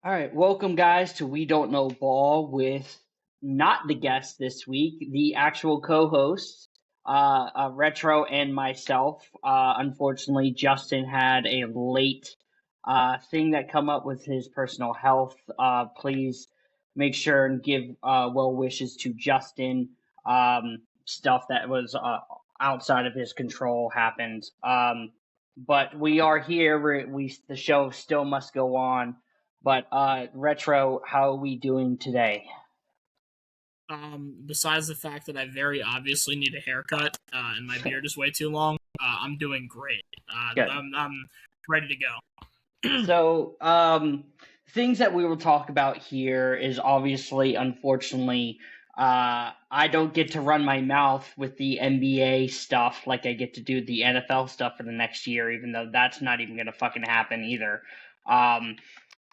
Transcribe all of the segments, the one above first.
All right, welcome guys to We Don't Know Ball with not the guest this week, the actual co-hosts, Retro and myself. Unfortunately, Justin had a late thing that come up with his personal health. Please make sure and give well wishes to Justin. Stuff that was outside of his control happened. But we are here. The show still must go on. But Retro, how are we doing today? Besides the fact that I very obviously need a haircut and my beard is way too long, I'm doing great. Good. I'm ready to go. So, things that we will talk about here is obviously, unfortunately, I don't get to run my mouth with the NBA stuff like I get to do the NFL stuff for the next year, even though that's not even going to fucking happen either.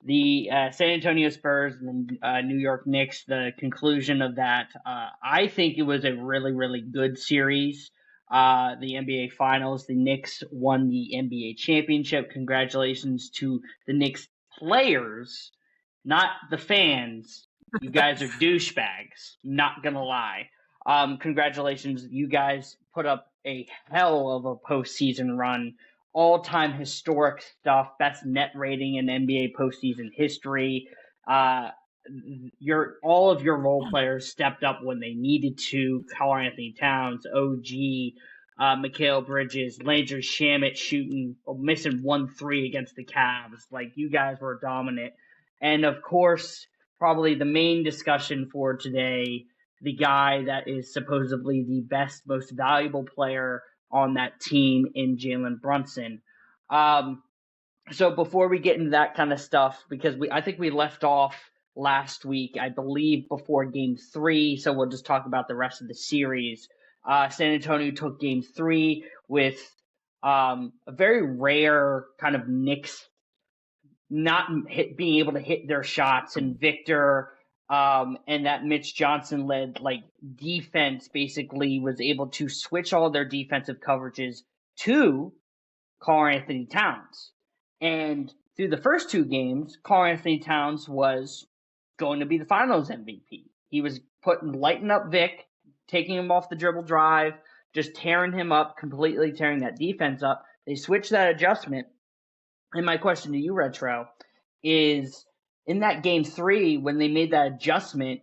The San Antonio Spurs and the New York Knicks, the conclusion of that, I think it was a really, really good series. The NBA Finals, the Knicks won the NBA championship. Congratulations to the Knicks players, not the fans. You guys are douchebags, not gonna lie. Congratulations, you guys put up a hell of a postseason run, all-time historic stuff, best net rating in NBA postseason history. All of your role players stepped up when they needed to. Karl-Anthony Towns, OG, Mikal Bridges, Landry Shamet missing 1-3 against the Cavs. Like, you guys were dominant. And of course, probably the main discussion for today, the guy that is supposedly the best, most valuable player on that team in Jalen Brunson. So before we get into that kind of stuff, because I think we left off last week, I believe, before Game 3, so we'll just talk about the rest of the series. San Antonio took Game 3 with a very rare kind of Knicks not being able to hit their shots, and Victor and that Mitch Johnson led defense basically was able to switch all their defensive coverages to Karl-Anthony Towns. And through the first two games, Karl-Anthony Towns was going to be the Finals MVP. He was lighting up Vic, taking him off the dribble drive, just tearing him up, completely tearing that defense up. They switched that adjustment. And my question to you, Retro, is in that Game 3, when they made that adjustment,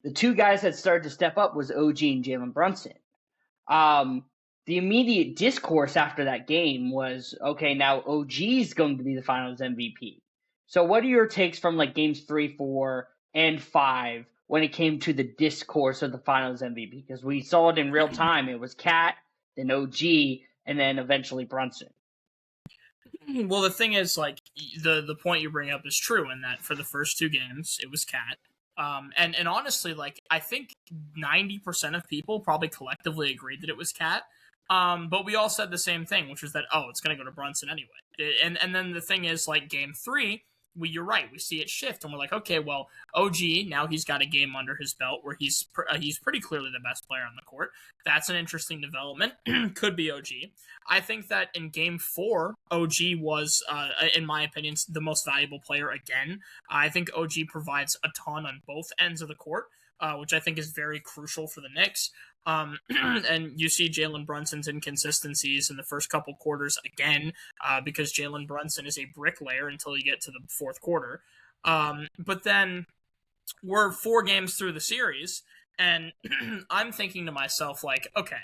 the two guys that started to step up was OG and Jalen Brunson. The immediate discourse after that game was, okay, now OG's going to be the Finals MVP. So what are your takes from Games 3, 4, and 5 when it came to the discourse of the Finals MVP? Because we saw it in real time. It was Cat, then OG, and then eventually Brunson. Well, the thing is, the point you bring up is true in that for the first two games, it was Cat. And honestly, I think 90% of people probably collectively agreed that it was Cat. But we all said the same thing, which was that, it's going to go to Brunson anyway. And then the thing is, Game 3, you're right, we see it shift, and we're like, okay, well, OG, now he's got a game under his belt where he's pretty clearly the best player on the court. That's an interesting development. Could be OG. I think that in Game 4, OG was, in my opinion, the most valuable player again. I think OG provides a ton on both ends of the court, which I think is very crucial for the Knicks. And you see Jalen Brunson's inconsistencies in the first couple quarters again, because Jalen Brunson is a bricklayer until you get to the fourth quarter. But then we're 4 games through the series, and I'm thinking to myself, okay,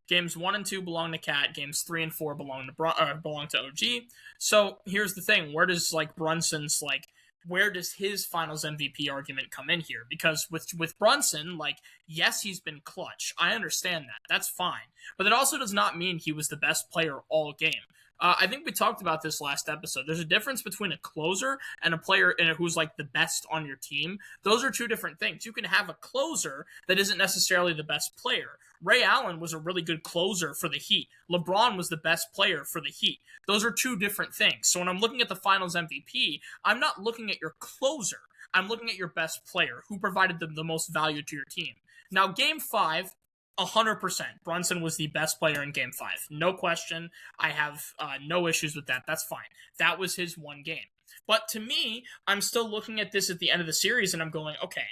games 1 and 2 belong to Cat, games 3 and 4 belong to OG. So here's the thing: where does Brunson's where does his Finals MVP argument come in here? Because with Brunson, yes, he's been clutch. I understand that. That's fine. But that also does not mean he was the best player all game. I think we talked about this last episode. There's a difference between a closer and a player who's the best on your team. Those are two different things. You can have a closer that isn't necessarily the best player. Ray Allen was a really good closer for the Heat. LeBron was the best player for the Heat. Those are two different things. So when I'm looking at the Finals MVP, I'm not looking at your closer. I'm looking at your best player who provided the most value to your team. Now, Game 5, 100%. Brunson was the best player in Game 5. No question. I have no issues with that. That's fine. That was his one game. But to me, I'm still looking at this at the end of the series and I'm going, okay,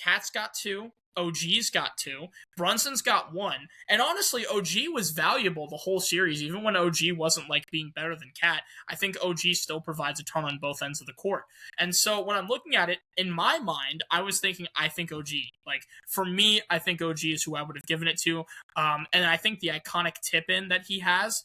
Cat's got 2, OG's got 2, Brunson's got 1. And honestly, OG was valuable the whole series. Even when OG wasn't like being better than Cat, I think OG still provides a ton on both ends of the court. And so when I'm looking at it, in my mind, I was thinking, I think OG. Like, for me, I think OG is who I would have given it to. And I think the iconic tip-in that he has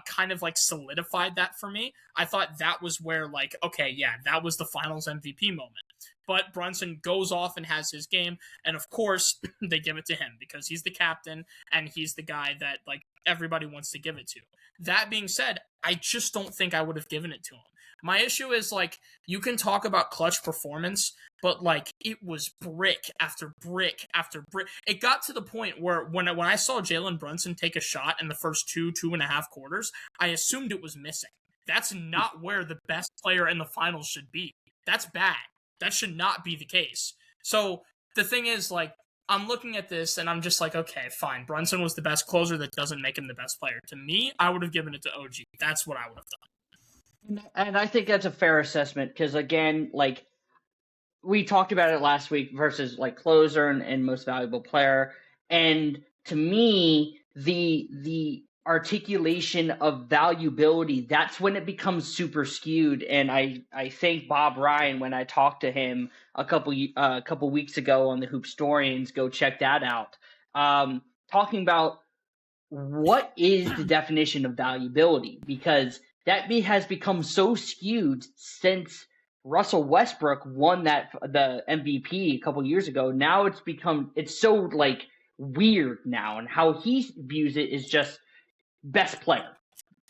kind of like solidified that for me. I thought that was where like, okay, yeah, that was the finals MVP moment. But Brunson goes off and has his game, and of course they give it to him because he's the captain and he's the guy that like everybody wants to give it to. That being said, I just don't think I would have given it to him. My issue is like you can talk about clutch performance, but like it was brick after brick after brick. It got to the point where when I saw Jalen Brunson take a shot in the first 2.5 quarters, I assumed it was missing. That's not where the best player in the finals should be. That's bad. That should not be the case. So the thing is, like, I'm looking at this and I'm just like, okay, fine. Brunson was the best closer. That doesn't make him the best player. To me, I would have given it to OG. That's what I would have done. And I think that's a fair assessment because, again, like, we talked about it last week versus, like, closer and most valuable player. And to me, the articulation of valuability, that's when it becomes super skewed. And I thank Bob Ryan when I talked to him a couple weeks ago on the Hoopstorians. Go check that out. Talking about what is the definition of valuability, because that has become so skewed since Russell Westbrook won the MVP a couple years ago. Now it's so like weird now, and how he views it is just best player.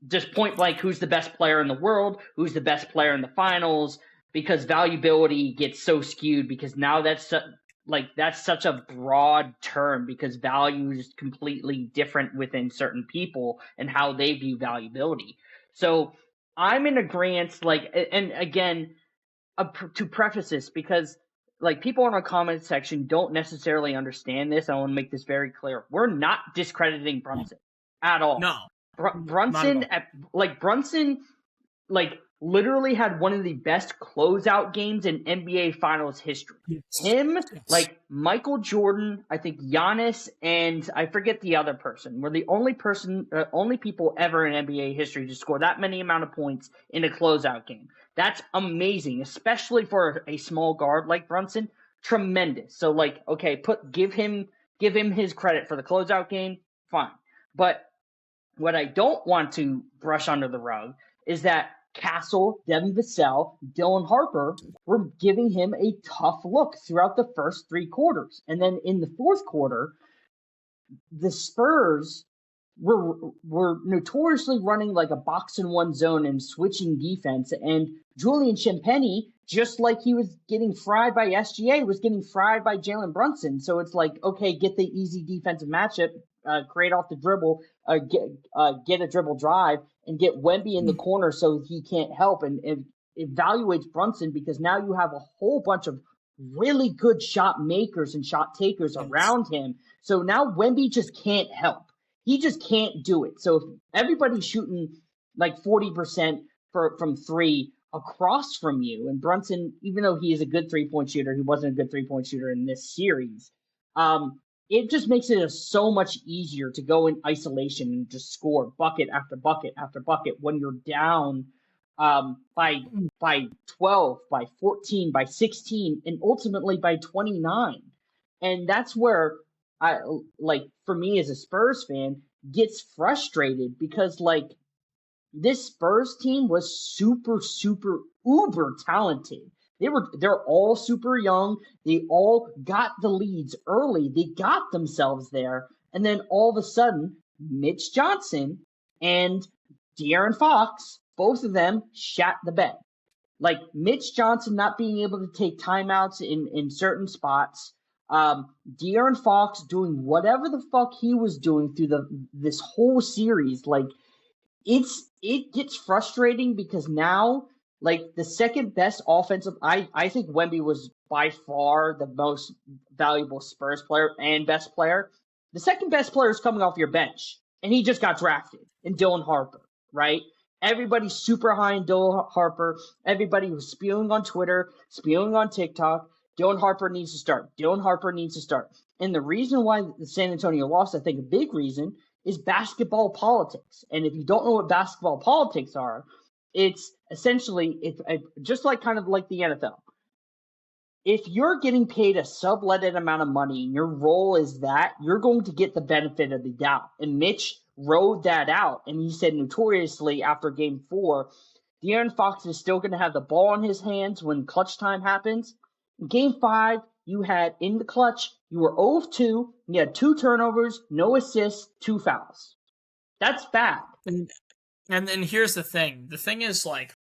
Just point blank, who's the best player in the world, who's the best player in the finals, because valuability gets so skewed because now that's such a broad term because value is completely different within certain people and how they view valuability. So I'm in agreement, like, and again, to preface this, because like people in our comment section don't necessarily understand this. I want to make this very clear. We're not discrediting Brunson at all. No. Brunson, literally had one of the best closeout games in NBA Finals history. Yes. Him, like Michael Jordan, I think Giannis, and I forget the other person, were the only people ever in NBA history to score that many amount of points in a closeout game. That's amazing, especially for a small guard like Brunson. Tremendous. So, like, okay, give him his credit for the closeout game. Fine, but what I don't want to brush under the rug is that Castle, Devin Vassell, Dylan Harper were giving him a tough look throughout the first 3 quarters. And then in the fourth quarter, the Spurs were notoriously running like a box and one zone and switching defense. And Julian Champagnie, just like he was getting fried by SGA, was getting fried by Jalen Brunson. So it's like, okay, get the easy defensive matchup, create off the dribble, get a dribble drive, and get Wemby in the corner so he can't help, and evaluates Brunson because now you have a whole bunch of really good shot makers and shot takers around him. So now Wemby just can't help. He just can't do it. So if everybody's shooting like 40% from 3 across from you, and Brunson, even though he is a good 3-point shooter, he wasn't a good 3-point shooter in this series. It just makes it so much easier to go in isolation and just score bucket after bucket after bucket when you're down by 12, by 14, by 16, and ultimately by 29. And that's where I, like, for me as a Spurs fan, gets frustrated because, like, this Spurs team was super, super, uber talented. They're all super young. They all got the leads early. They got themselves there. And then all of a sudden, Mitch Johnson and De'Aaron Fox, both of them shat the bed. Like Mitch Johnson not being able to take timeouts in certain spots. De'Aaron Fox doing whatever the fuck he was doing through this whole series. Like, it gets frustrating because now, like, the second best offensive, I think Wemby was by far the most valuable Spurs player and best player. The second best player is coming off your bench, and he just got drafted in Dylan Harper, right? Everybody's super high in Dylan Harper. Everybody was spewing on Twitter, spewing on TikTok. Dylan Harper needs to start. Dylan Harper needs to start. And the reason why the San Antonio lost, I think a big reason, is basketball politics. And if you don't know what basketball politics are, it's essentially it's just like kind of like the NFL. If you're getting paid a subletted amount of money and your role is that, you're going to get the benefit of the doubt. And Mitch rode that out, and he said notoriously after Game 4, De'Aaron Fox is still going to have the ball in his hands when clutch time happens. In Game 5, you had in the clutch, you were 0 of 2, you had 2 turnovers, no assists, 2 fouls. That's bad. And here's the thing. The thing is, like,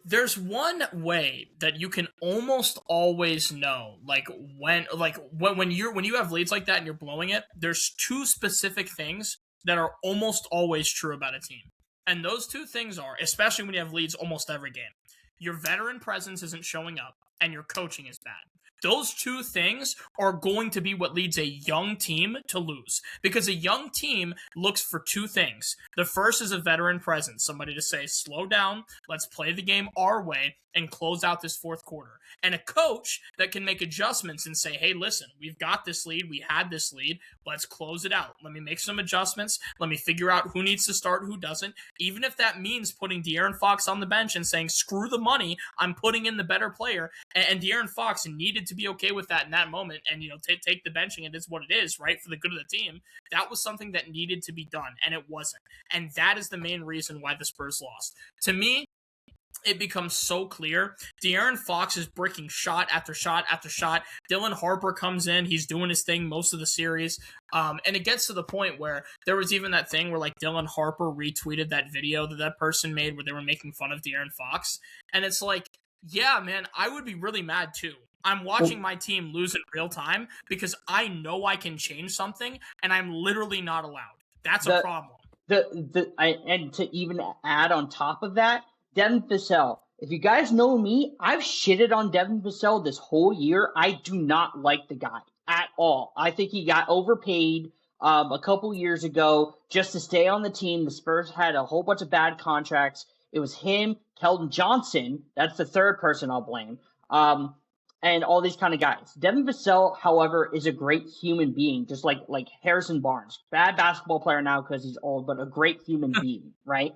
there's one way that you can almost always know, when you have leads like that and you're blowing it, there's 2 specific things that are almost always true about a team. And those 2 things are, especially when you have leads almost every game, your veteran presence isn't showing up and your coaching is bad. Those 2 things are going to be what leads a young team to lose, because a young team looks for 2 things. The first is a veteran presence, somebody to say, slow down, let's play the game our way and close out this 4th quarter. And a coach that can make adjustments and say, hey, listen, we've got this lead, we had this lead, let's close it out. Let me make some adjustments, let me figure out who needs to start, who doesn't, even if that means putting De'Aaron Fox on the bench and saying, screw the money, I'm putting in the better player. And De'Aaron Fox needed to be okay with that in that moment and, take the benching. It is what it is, right, for the good of the team. That was something that needed to be done, and it wasn't. And that is the main reason why the Spurs lost. To me, it becomes so clear. De'Aaron Fox is bricking shot after shot after shot. Dylan Harper comes in. He's doing his thing most of the series. And it gets to the point where there was even that thing where, like, Dylan Harper retweeted that video that person made where they were making fun of De'Aaron Fox. And it's like, yeah, man, I would be really mad too. I'm watching my team lose in real time because I know I can change something, and I'm literally not allowed. That's a problem. And to even add on top of that, Devin Vassell. If you guys know me, I've shitted on Devin Vassell this whole year. I do not like the guy at all. I think he got overpaid a couple years ago just to stay on the team. The Spurs had a whole bunch of bad contracts. It was him, Keldon Johnson. That's the 3rd person I'll blame. And all these kind of guys. Devin Vassell, however, is a great human being, just like Harrison Barnes. Bad basketball player now because he's old, but a great human being, right?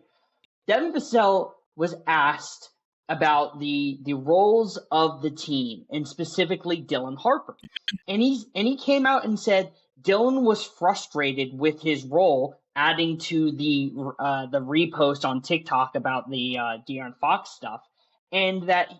Devin Vassell was asked about the roles of the team, and specifically Dylan Harper. And he came out and said Dylan was frustrated with his role, adding to the repost on TikTok about the De'Aaron Fox stuff, and that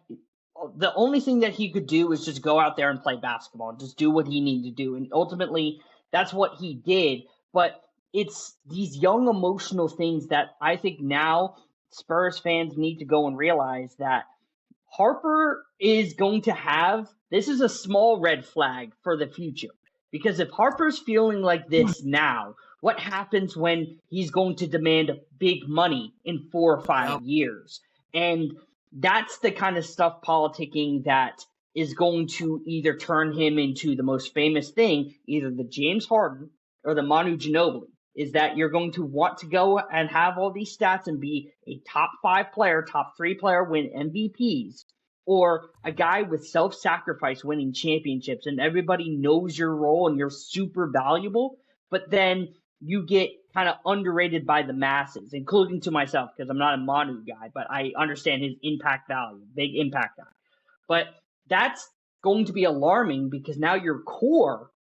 the only thing that he could do was just go out there and play basketball, just do what he needed to do. And ultimately, that's what he did. But it's these young emotional things that I think now Spurs fans need to go and realize that Harper is going to have – this is a small red flag for the future. Because if Harper's feeling like this now, what happens when he's going to demand big money in 4 or 5 years? And that's the kind of stuff politicking that is going to either turn him into the most famous thing, either the James Harden or the Manu Ginobili, is that you're going to want to go and have all these stats and be a top 5 player, top 3 player, win MVPs, or a guy with self-sacrifice winning championships and everybody knows your role and you're super valuable, but then you get kind of underrated by the masses, including to myself, because I'm not a Manu guy, but I understand his impact value, big impact guy. But that's going to be alarming because now your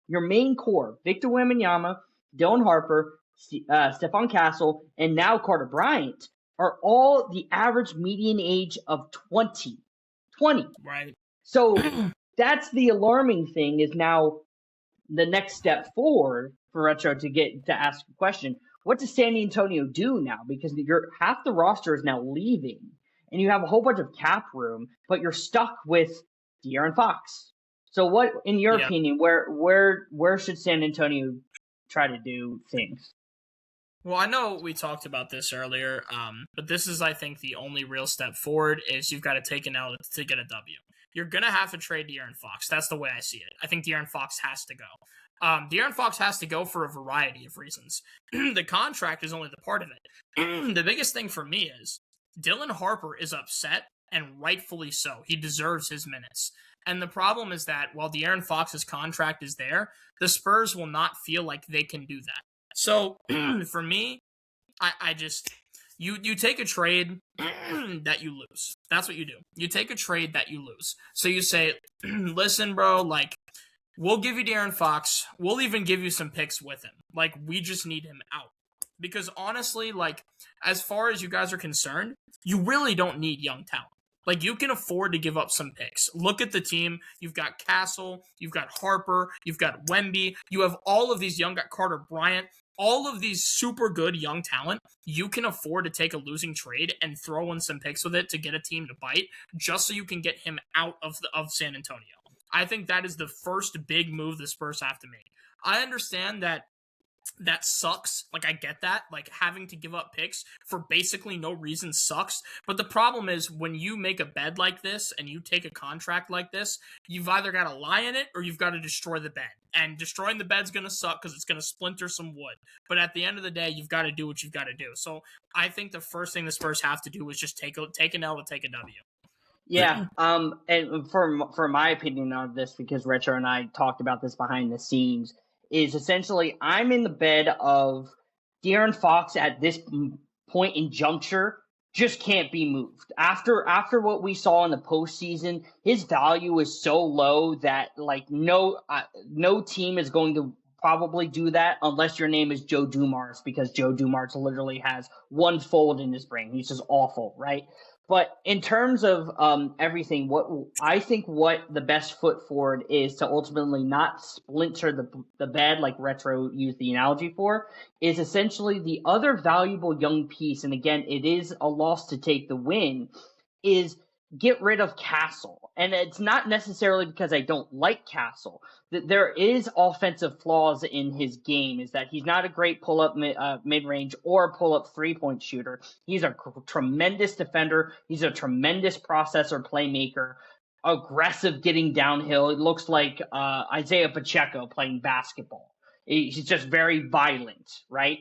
main core, Victor Wembanyama, Dylan Harper, Stephon Castle, and now Carter Bryant are all the average median age of 20. Right. So that's the alarming thing, is now the next step forward for Retro to ask a question. What does San Antonio do now? Because half the roster is now leaving, and you have a whole bunch of cap room, but you're stuck with De'Aaron Fox. So what, in your opinion, where should San Antonio try to do things? Well, I know we talked about this earlier, but this is, I think, the only real step forward is you've got to take an L to get a W. You're going to have to trade De'Aaron Fox. That's the way I see it. I think De'Aaron Fox has to go. De'Aaron Fox has to go for a variety of reasons. The contract is only the part of it. The biggest thing for me is Dylan Harper is upset, and rightfully so. He deserves his minutes. And the problem is that while De'Aaron Fox's contract is there, the Spurs will not feel like they can do that. So for me, I just you take a trade that you lose. That's what you do. You take a trade that you lose. So you say, listen, bro, like, we'll give you De'Aaron Fox. We'll even give you some picks with him. Like, we just need him out. Because honestly, like, as far as you guys are concerned, you really don't need young talent. Like, you can afford to give up some picks. Look at the team. You've got Castle. You've got Harper. You've got Wemby. You have all of these young, got Carter Bryant. All of these super good young talent. You can afford to take a losing trade and throw in some picks with it to get a team to bite, just so you can get him out of San Antonio. I think that is the first big move the Spurs have to make. I understand that sucks. Like, I get that. Like, having to give up picks for basically no reason sucks. But the problem is, when you make a bed like this and you take a contract like this, you've either got to lie in it or you've got to destroy the bed. And destroying the bed's going to suck because it's going to splinter some wood. But at the end of the day, you've got to do what you've got to do. So I think the first thing the Spurs have to do is just take an L to take a W. Yeah, and for my opinion on this, because Retro and I talked about this behind the scenes, is essentially I'm in the bed of De'Aaron Fox at this point in juncture just can't be moved. After what we saw in the postseason, his value is so low that like no team is going to probably do that unless your name is Joe Dumars, because Joe Dumars literally has one fold in his brain. He's just awful, right? But in terms of everything, what the best foot forward is to ultimately not splinter the bed, like Retro used the analogy for, is essentially the other valuable young piece. And again, it is a loss to take the win, is get rid of Castle. And it's not necessarily because I don't like Castle. There is offensive flaws in his game, is that he's not a great pull-up mid-range or pull-up three-point shooter. He's a tremendous defender. He's a tremendous processor playmaker, aggressive getting downhill. It looks like Isaiah Pacheco playing basketball. He's just very violent, right?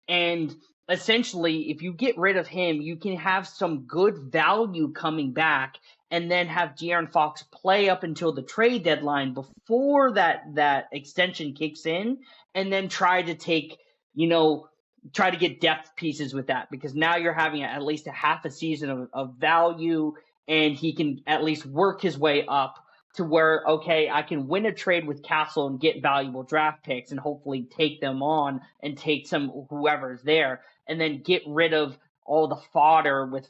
And essentially, if you get rid of him, you can have some good value coming back, and then have De'Aaron Fox play up until the trade deadline before that extension kicks in, and then try to get depth pieces with that, because now you're having at least a half a season of value, and he can at least work his way up to where, okay, I can win a trade with Castle and get valuable draft picks and hopefully take them on and take some whoever's there, and then get rid of all the fodder with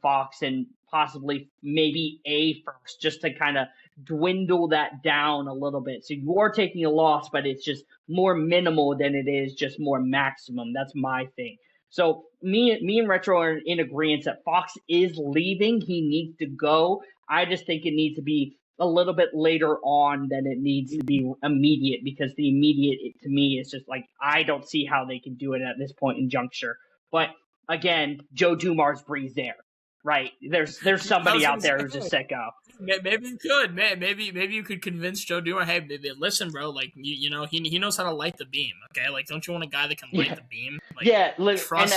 Fox and possibly maybe a first, just to kind of dwindle that down a little bit. So you are taking a loss, but it's just more minimal than it is just more maximum. That's my thing. So me and Retro are in agreement that Fox is leaving. He needs to go. I just think it needs to be a little bit later on than it needs to be immediate, because the immediate, to me, is just like, I don't see how they can do it at this point in juncture. But again, Joe Dumars breathes there, right? There's somebody out there who's a sicko. Maybe you could, maybe you could convince Joe Dumars, hey, listen, bro, like he knows how to light the beam, okay? Like, don't you want a guy that can light the beam? Like, yeah, trust.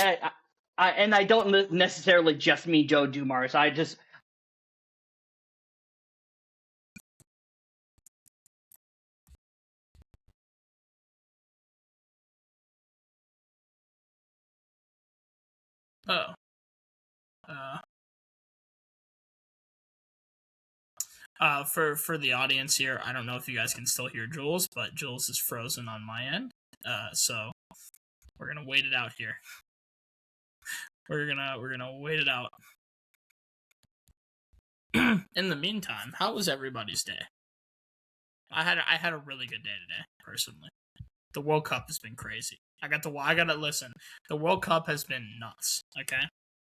And I don't necessarily just mean Joe Dumars. I just. For the audience here, I don't know if you guys can still hear Jules, but Jules is frozen on my end. So we're gonna wait it out here. We're gonna wait it out. In the meantime, how was everybody's day? I had a really good day today, personally. The World Cup has been crazy. I gotta listen. The World Cup has been nuts. Okay,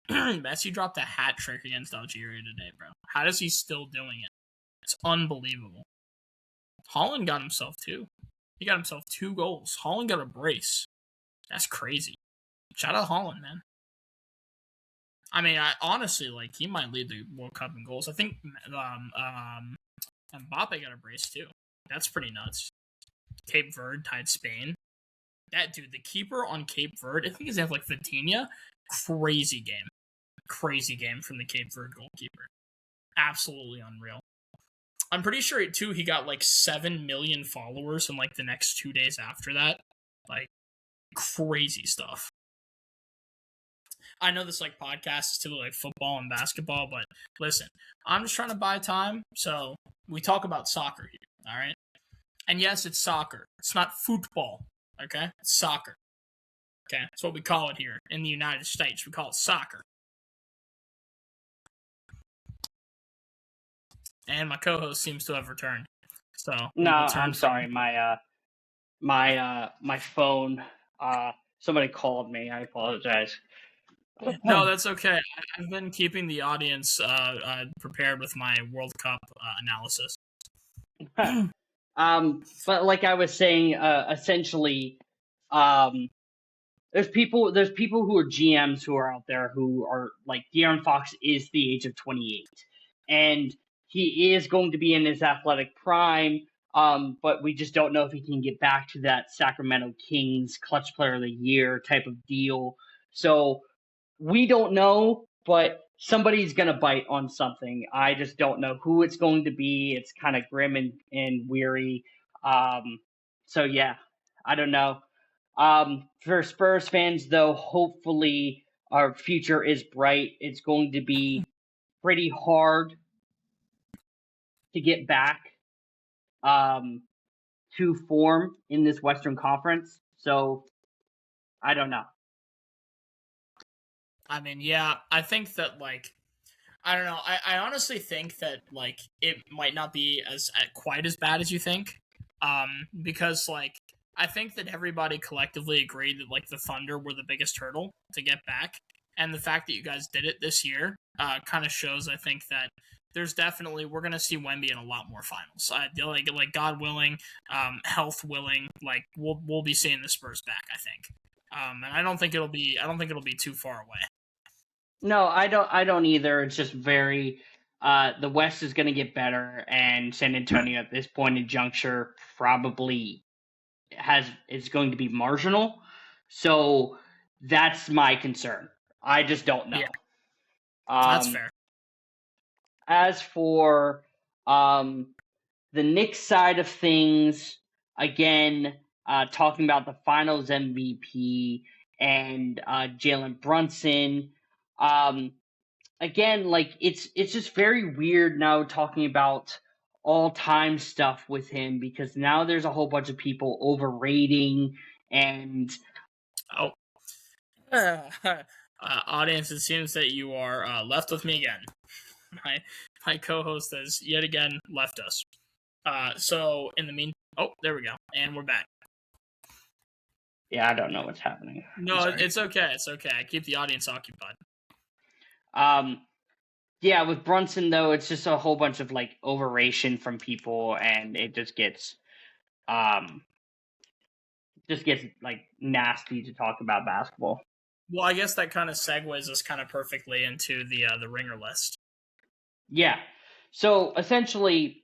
Messi dropped a hat trick against Algeria today, bro. How is he still doing it? It's unbelievable. Holland got himself two. He got himself 2 goals. Holland got a brace. That's crazy. Shout out Holland, man. I mean, honestly, like, he might lead the World Cup in goals. I think Mbappe got a brace too. That's pretty nuts. Cape Verde tied Spain. That dude, the keeper on Cape Verde, I think his name like Vitinha. Crazy game from the Cape Verde goalkeeper. Absolutely unreal. I'm pretty sure too he got like 7 million followers in like the next 2 days after that. Like crazy stuff. I know this like podcast is still like football and basketball, but listen, I'm just trying to buy time, so we talk about soccer here, all right? And yes, it's soccer. It's not football, okay? It's soccer. Okay? That's what we call it here in the United States. We call it soccer. And my co-host seems to have returned. So no, I'm sorry. My phone. Somebody called me. I apologize. No, that's okay. I've been keeping the audience prepared with my World Cup analysis. But like I was saying, essentially, there's people who are GMs who are out there who are like De'Aaron Fox is the age of 28, and he is going to be in his athletic prime. But we just don't know if he can get back to that Sacramento Kings clutch player of the year type of deal. So we don't know, but somebody's going to bite on something. I just don't know who it's going to be. It's kind of grim and weary. So yeah, I don't know. For Spurs fans, though, hopefully our future is bright. It's going to be pretty hard to get back to form in this Western Conference. So I don't know. I mean, yeah, I think that like I don't know. I honestly think that like it might not be as quite as bad as you think. Because like I think that everybody collectively agreed that like the Thunder were the biggest hurdle to get back, and the fact that you guys did it this year kind of shows. I think that there's definitely we're gonna see Wemby in a lot more finals. Like God willing, health willing, like we'll be seeing the Spurs back. I think, and I don't think it'll be too far away. No, I don't either. It's just very the West is going to get better, and San Antonio at this point in juncture probably is going to be marginal. So that's my concern. I just don't know. Yeah. That's fair. As for the Knicks side of things, again, talking about the Finals MVP and Jalen Brunson. Again, like it's just very weird now talking about all-time stuff with him because now there's a whole bunch of people overrating and audience, it seems that you are left with me again. My co-host has yet again left us. So in the meantime, there we go, and we're back. Yeah, I don't know what's happening. No, it's okay. It's okay. I keep the audience occupied. Yeah, with Brunson though, it's just a whole bunch of like overration from people, and it just gets like nasty to talk about basketball. Well, I guess that kind of segues us kind of perfectly into the Ringer list. Yeah, so essentially,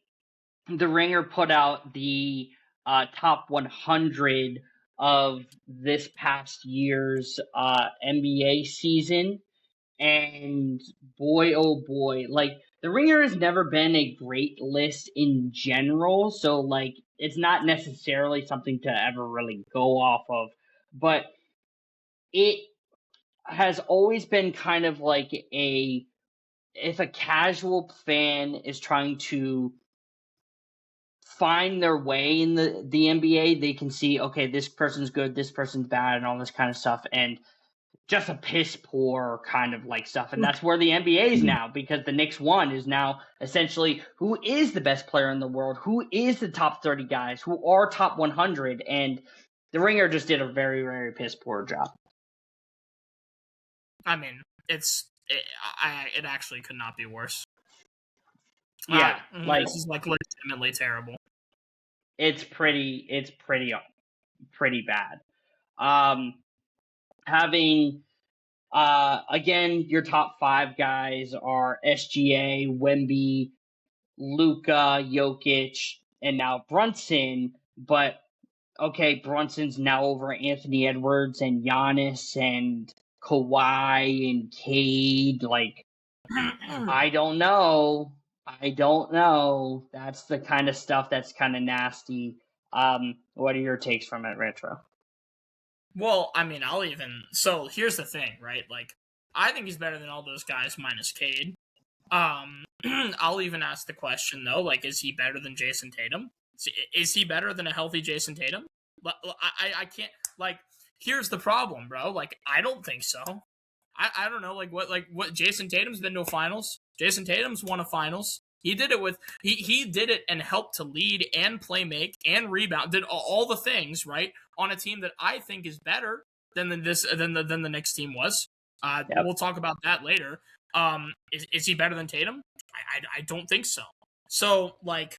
the Ringer put out the top 100 of this past year's NBA season. And boy, oh boy, like the Ringer has never been a great list in general, so like it's not necessarily something to ever really go off of, but it has always been kind of like if a casual fan is trying to find their way in the NBA, they can see, okay, this person's good, this person's bad, and all this kind of stuff, and just a piss poor kind of like stuff. And that's where the NBA is now, because the Knicks one is now essentially who is the best player in the world, who is the top 30 guys, who are top 100. And the Ringer just did a very, very piss poor job. I mean, it actually could not be worse. Yeah. This is like legitimately terrible. It's pretty bad. Having again, your top 5 guys are SGA, Wemby, Luka, Jokic, and now Brunson. But okay, Brunson's now over Anthony Edwards and Giannis and Kawhi and Cade. Like, I don't know. I don't know. That's the kind of stuff that's kind of nasty. What are your takes from it, Retro? Well, I mean, so here's the thing, right? Like, I think he's better than all those guys minus Cade. I'll even ask the question though, like, is he better than Jason Tatum? Is he better than a healthy Jason Tatum? I can't, like, here's the problem, bro. Like, I don't think so. I don't know, what Jason Tatum's been to a finals. Jason Tatum's won a finals. He did it with he did it and helped to lead and play make and rebound, did all the things, right, on a team that I think is better than the Knicks team was. Yep. We'll talk about that later. Is he better than Tatum? I don't think so. So, like,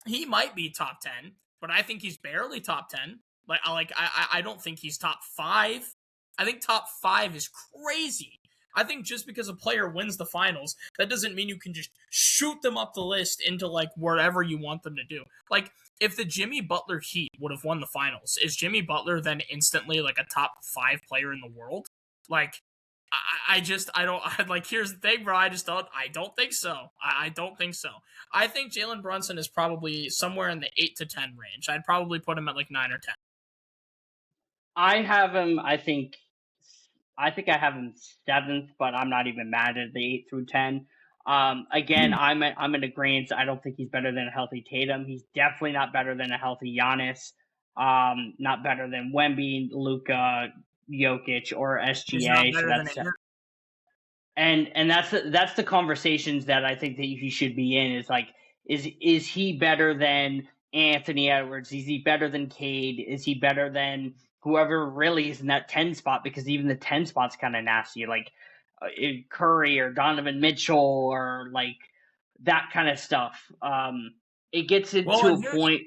he might be top 10, but I think he's barely top 10. I don't think he's top 5. I think top 5 is crazy. I think just because a player wins the finals, that doesn't mean you can just shoot them up the list into, like, wherever you want them to do. Like, if the Jimmy Butler Heat would have won the finals, is Jimmy Butler then instantly, like, a top 5 player in the world? Like, I don't, like, here's the thing, bro. I don't think so. I don't think so. I think Jalen Brunson is probably somewhere in the 8 to 10 range. I'd probably put him at, like, 9 or 10. I have him, I think I have him 7th, but I'm not even mad at the 8 through 10. Again, I'm in agreement. I don't think he's better than a healthy Tatum. He's definitely not better than a healthy Giannis. Not better than Wemby, Luka, Jokic, or SGA. And that's the conversations that I think that he should be in. Is like, is he better than Anthony Edwards? Is he better than Cade? Is he better than whoever really is in that 10 spot? Because even the 10 spot's kind of nasty, like Curry or Donovan Mitchell or like that kind of stuff. It gets into a point.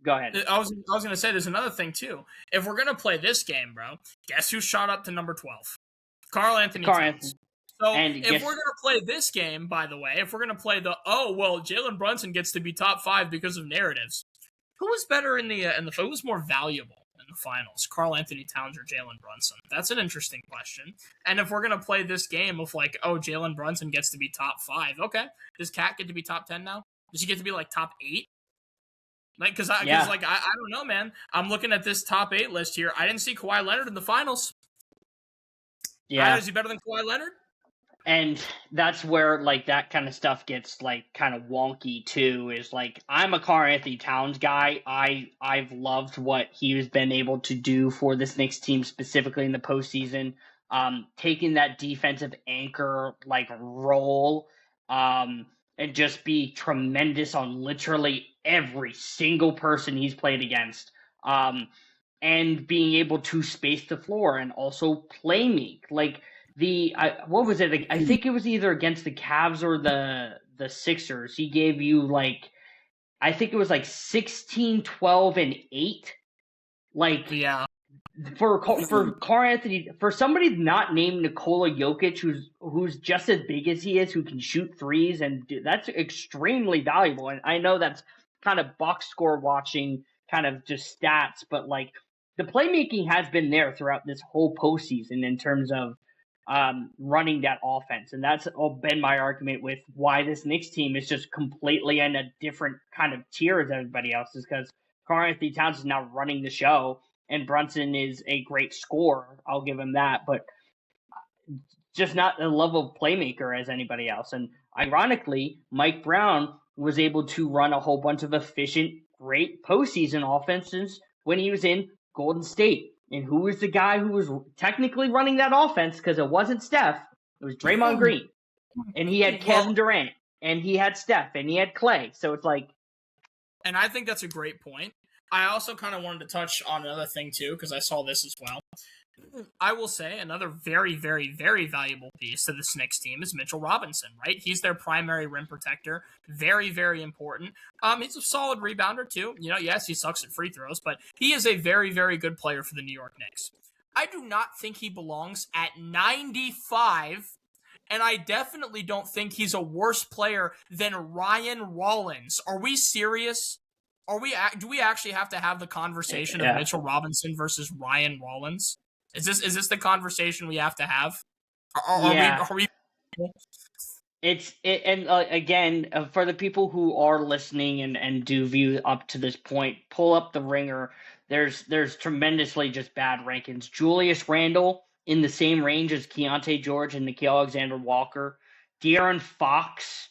Go ahead. I was gonna say there's another thing too. If we're gonna play this game, bro, guess who shot up to number 12? Karl Anthony Towns. So if we're going to play this game, by the way, if we're going to play Jalen Brunson gets to be top 5 because of narratives, who was better who was more valuable in the finals, Karl Anthony Towns or Jalen Brunson? That's an interesting question. And if we're going to play this game of like, Jalen Brunson gets to be top 5, okay, does Cat get to be top 10 now? Does he get to be like top 8? Like, because I don't know, man. I'm looking at this top 8 list here. I didn't see Kawhi Leonard in the finals. Yeah, is he better than Kawhi Leonard? And that's where, like, that kind of stuff gets, like, kind of wonky, too, is, like, I'm a Karl Anthony Towns guy. I've loved what he's been able to do for this Knicks team, specifically in the postseason. Taking that defensive anchor, like, role, and just be tremendous on literally every single person he's played against. And being able to space the floor and also play make. Like, what was it? I think it was either against the Cavs or the Sixers. He gave you, like, I think it was like 16, 12, and 8. Like, yeah, for Karl Anthony, for somebody not named Nikola Jokic, who's just as big as he is, who can shoot threes, and that's extremely valuable. And I know that's kind of box score watching, kind of just stats, but like the playmaking has been there throughout this whole postseason in terms of running that offense. And that's been my argument with why this Knicks team is just completely in a different kind of tier as everybody else, is because Karl Anthony Towns is now running the show, and Brunson is a great scorer. I'll give him that, but just not the level of playmaker as anybody else. And ironically, Mike Brown was able to run a whole bunch of efficient, great postseason offenses when he was in Golden State. And who was the guy who was technically running that offense? Because it wasn't Steph. It was Draymond Green. And he had Kevin Durant. And he had Steph. And he had Clay. So it's like... And I think that's a great point. I also kind of wanted to touch on another thing, too, because I saw this as well. I will say another very, very, very valuable piece to this Knicks team is Mitchell Robinson, right? He's their primary rim protector. Very, very important. He's a solid rebounder, too. You know, yes, he sucks at free throws, but he is a very, very good player for the New York Knicks. I do not think he belongs at 95, and I definitely don't think he's a worse player than Ryan Rollins. Are we serious? Do we actually have to have the conversation of Mitchell Robinson versus Ryan Rollins? Is this the conversation we have to have? Are we Again, for the people who are listening and do view up to this point, pull up the Ringer. There's tremendously just bad rankings. Julius Randle in the same range as Keontae George and Nickeil Alexander-Walker. De'Aaron Fox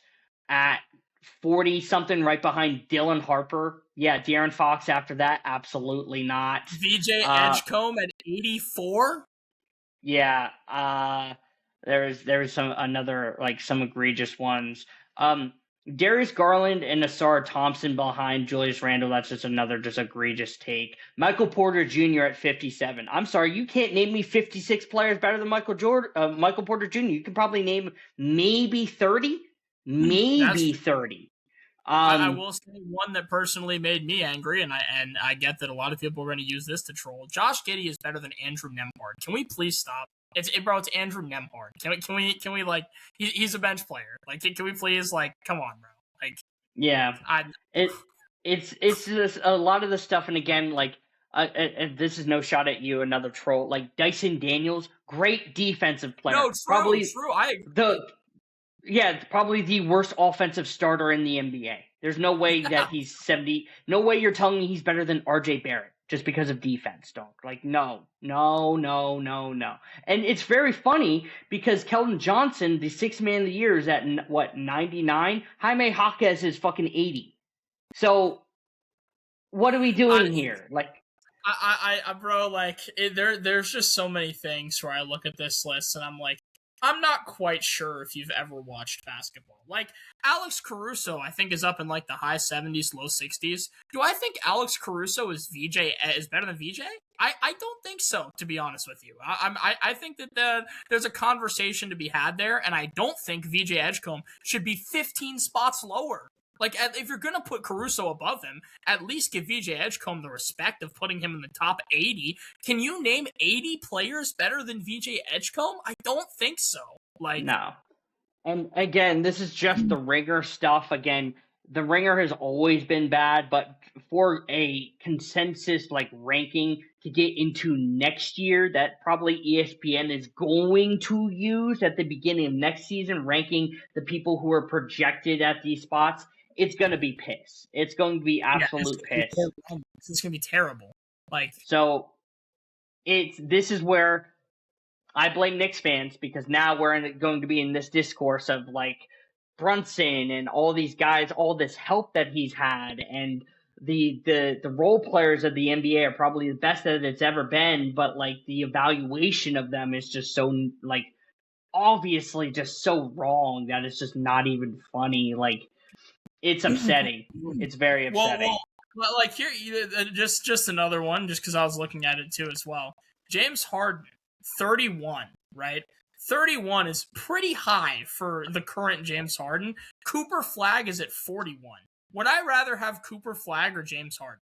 at 40-something, right behind Dylan Harper. Yeah, De'Aaron Fox after that, absolutely not. VJ Edgecombe at 84? Yeah, there's some egregious ones. Darius Garland and Asar Thompson behind Julius Randle. That's just another egregious take. Michael Porter Jr. at 57. I'm sorry, you can't name me 56 players better than Michael Porter Jr. You can probably name maybe 30, maybe 30. I will say one that personally made me angry, and I get that a lot of people are going to use this to troll. Josh Giddey is better than Andrew Nembhard. Can we please stop? It's Andrew Nembhard. Can we like he's a bench player. Like can we please come on, bro? Like yeah, it's just a lot of the stuff, and again and this is no shot at you, another troll. Like Dyson Daniels, great defensive player. No, true. I agree. Probably the worst offensive starter in the NBA. There's no way that he's 70. No way you're telling me he's better than RJ Barrett just because of defense, dog. No. And it's very funny because Keldon Johnson, the sixth man of the year, is at 99? Jaime Jaquez is fucking 80. So what are we doing here? There's just so many things where I look at this list and I'm like, I'm not quite sure if you've ever watched basketball. Like, Alex Caruso, I think, is up in the high 70s, low 60s. Do I think Alex Caruso is better than VJ? I don't think so, to be honest with you. I think that there's a conversation to be had there, and I don't think VJ Edgecombe should be 15 spots lower. If you're going to put Caruso above him, at least give VJ Edgecombe the respect of putting him in the top 80. Can you name 80 players better than VJ Edgecombe? I don't think so. No. And again, this is just the Ringer stuff. Again, the Ringer has always been bad, but for a consensus ranking to get into next year that probably ESPN is going to use at the beginning of next season, ranking the people who are projected at these spots, it's going to be piss. It's going to be absolute piss. It's going to be terrible. So this is where I blame Knicks fans, because now we're going to be in this discourse of Brunson and all these guys, all this help that he's had, and the role players of the NBA are probably the best that it's ever been, but the evaluation of them is just so obviously just so wrong that it's just not even funny. It's upsetting. It's very upsetting. Well, here, just another one, just because I was looking at it too as well. James Harden, 31, right? 31 is pretty high for the current James Harden. Cooper Flagg is at 41. Would I rather have Cooper Flagg or James Harden?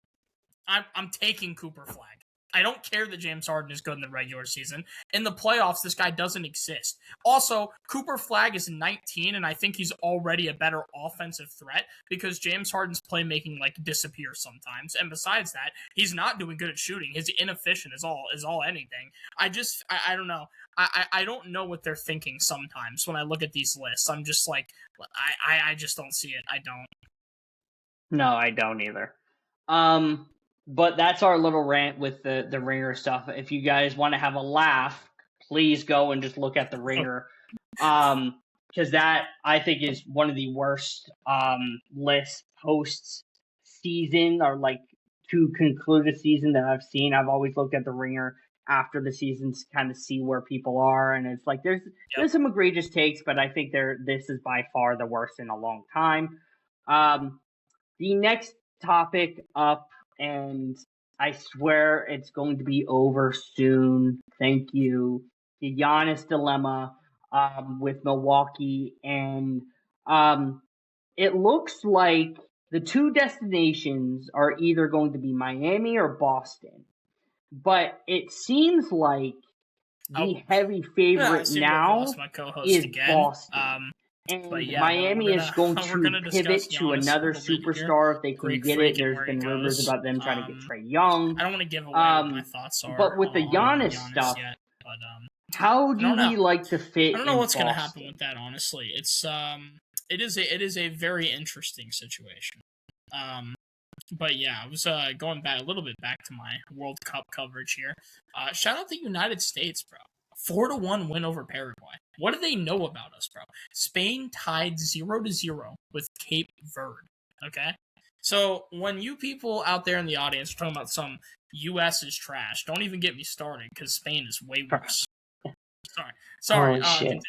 I'm taking Cooper Flagg. I don't care that James Harden is good in the regular season. In the playoffs, this guy doesn't exist. Also, Cooper Flagg is 19, and I think he's already a better offensive threat because James Harden's playmaking disappears sometimes. And besides that, he's not doing good at shooting. His inefficient is all anything. I don't know. I don't know what they're thinking sometimes when I look at these lists. I'm just I just don't see it. I don't. No, I don't either. But that's our little rant with the Ringer stuff. If you guys want to have a laugh, please go and just look at the Ringer. Because that, I think, is one of the worst lists post-season or to conclude a season that I've seen. I've always looked at the Ringer after the season to kind of see where people are. And it's there's some egregious takes, but I think this is by far the worst in a long time. The next topic up, and I swear it's going to be over soon. Thank you. The Giannis dilemma with Milwaukee, and it looks like the two destinations are either going to be Miami or Boston. But it seems like the heavy favorite now is Boston. And yeah, Miami is going we're to gonna discuss pivot to Giannis a another little bit here. superstar if they can Greek get freak it. and There's where he been rumors goes. about them trying to get Trae Young. I don't want to give away what my thoughts are But with the on Giannis Giannis stuff, yet, but how I don't do know. we like to fit I don't know in what's gonna happen Boston? with that. Honestly, it is a very interesting situation. Um, but yeah, I was going back a little bit back to my World Cup coverage here. Shout out the United States, bro. 4-1 win over Paraguay. What do they know about us, bro? Spain tied 0-0 with Cape Verde. Okay, so when you people out there in the audience are talking about some U.S. is trash, don't even get me started because Spain is way worse. Sorry. Holy shit.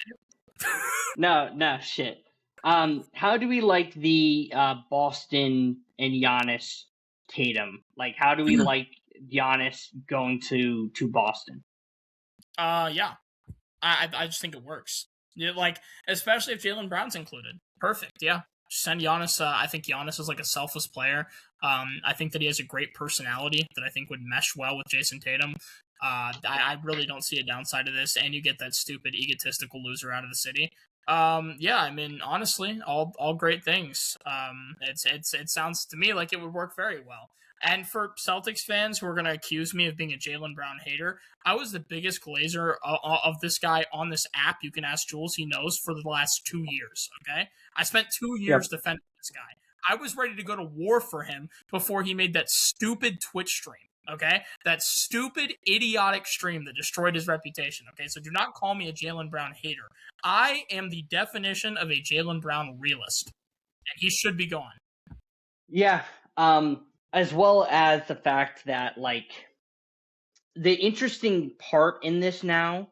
Continue. No, shit. How do we like the Boston and Giannis Tatum? Like, how do we like Giannis going to Boston? Yeah. I just think it works. Yeah, like, especially if Jaylen Brown's included. Perfect. Yeah. Send Giannis. I think Giannis is like a selfless player. I think that he has a great personality that I think would mesh well with Jason Tatum. I really don't see a downside to this, and you get that stupid egotistical loser out of the city. Yeah, I mean, honestly, all great things. It sounds to me like it would work very well. And for Celtics fans who are going to accuse me of being a Jaylen Brown hater, I was the biggest glazer of this guy on this app. You can ask Jules; he knows, for the last 2 years. Okay, I spent 2 years defending this guy. I was ready to go to war for him before he made that stupid Twitch stream. Okay, that stupid, idiotic stream that destroyed his reputation. Okay, so do not call me a Jaylen Brown hater. I am the definition of a Jaylen Brown realist, and he should be gone. Yeah. As well as the fact that, like, the interesting part in this now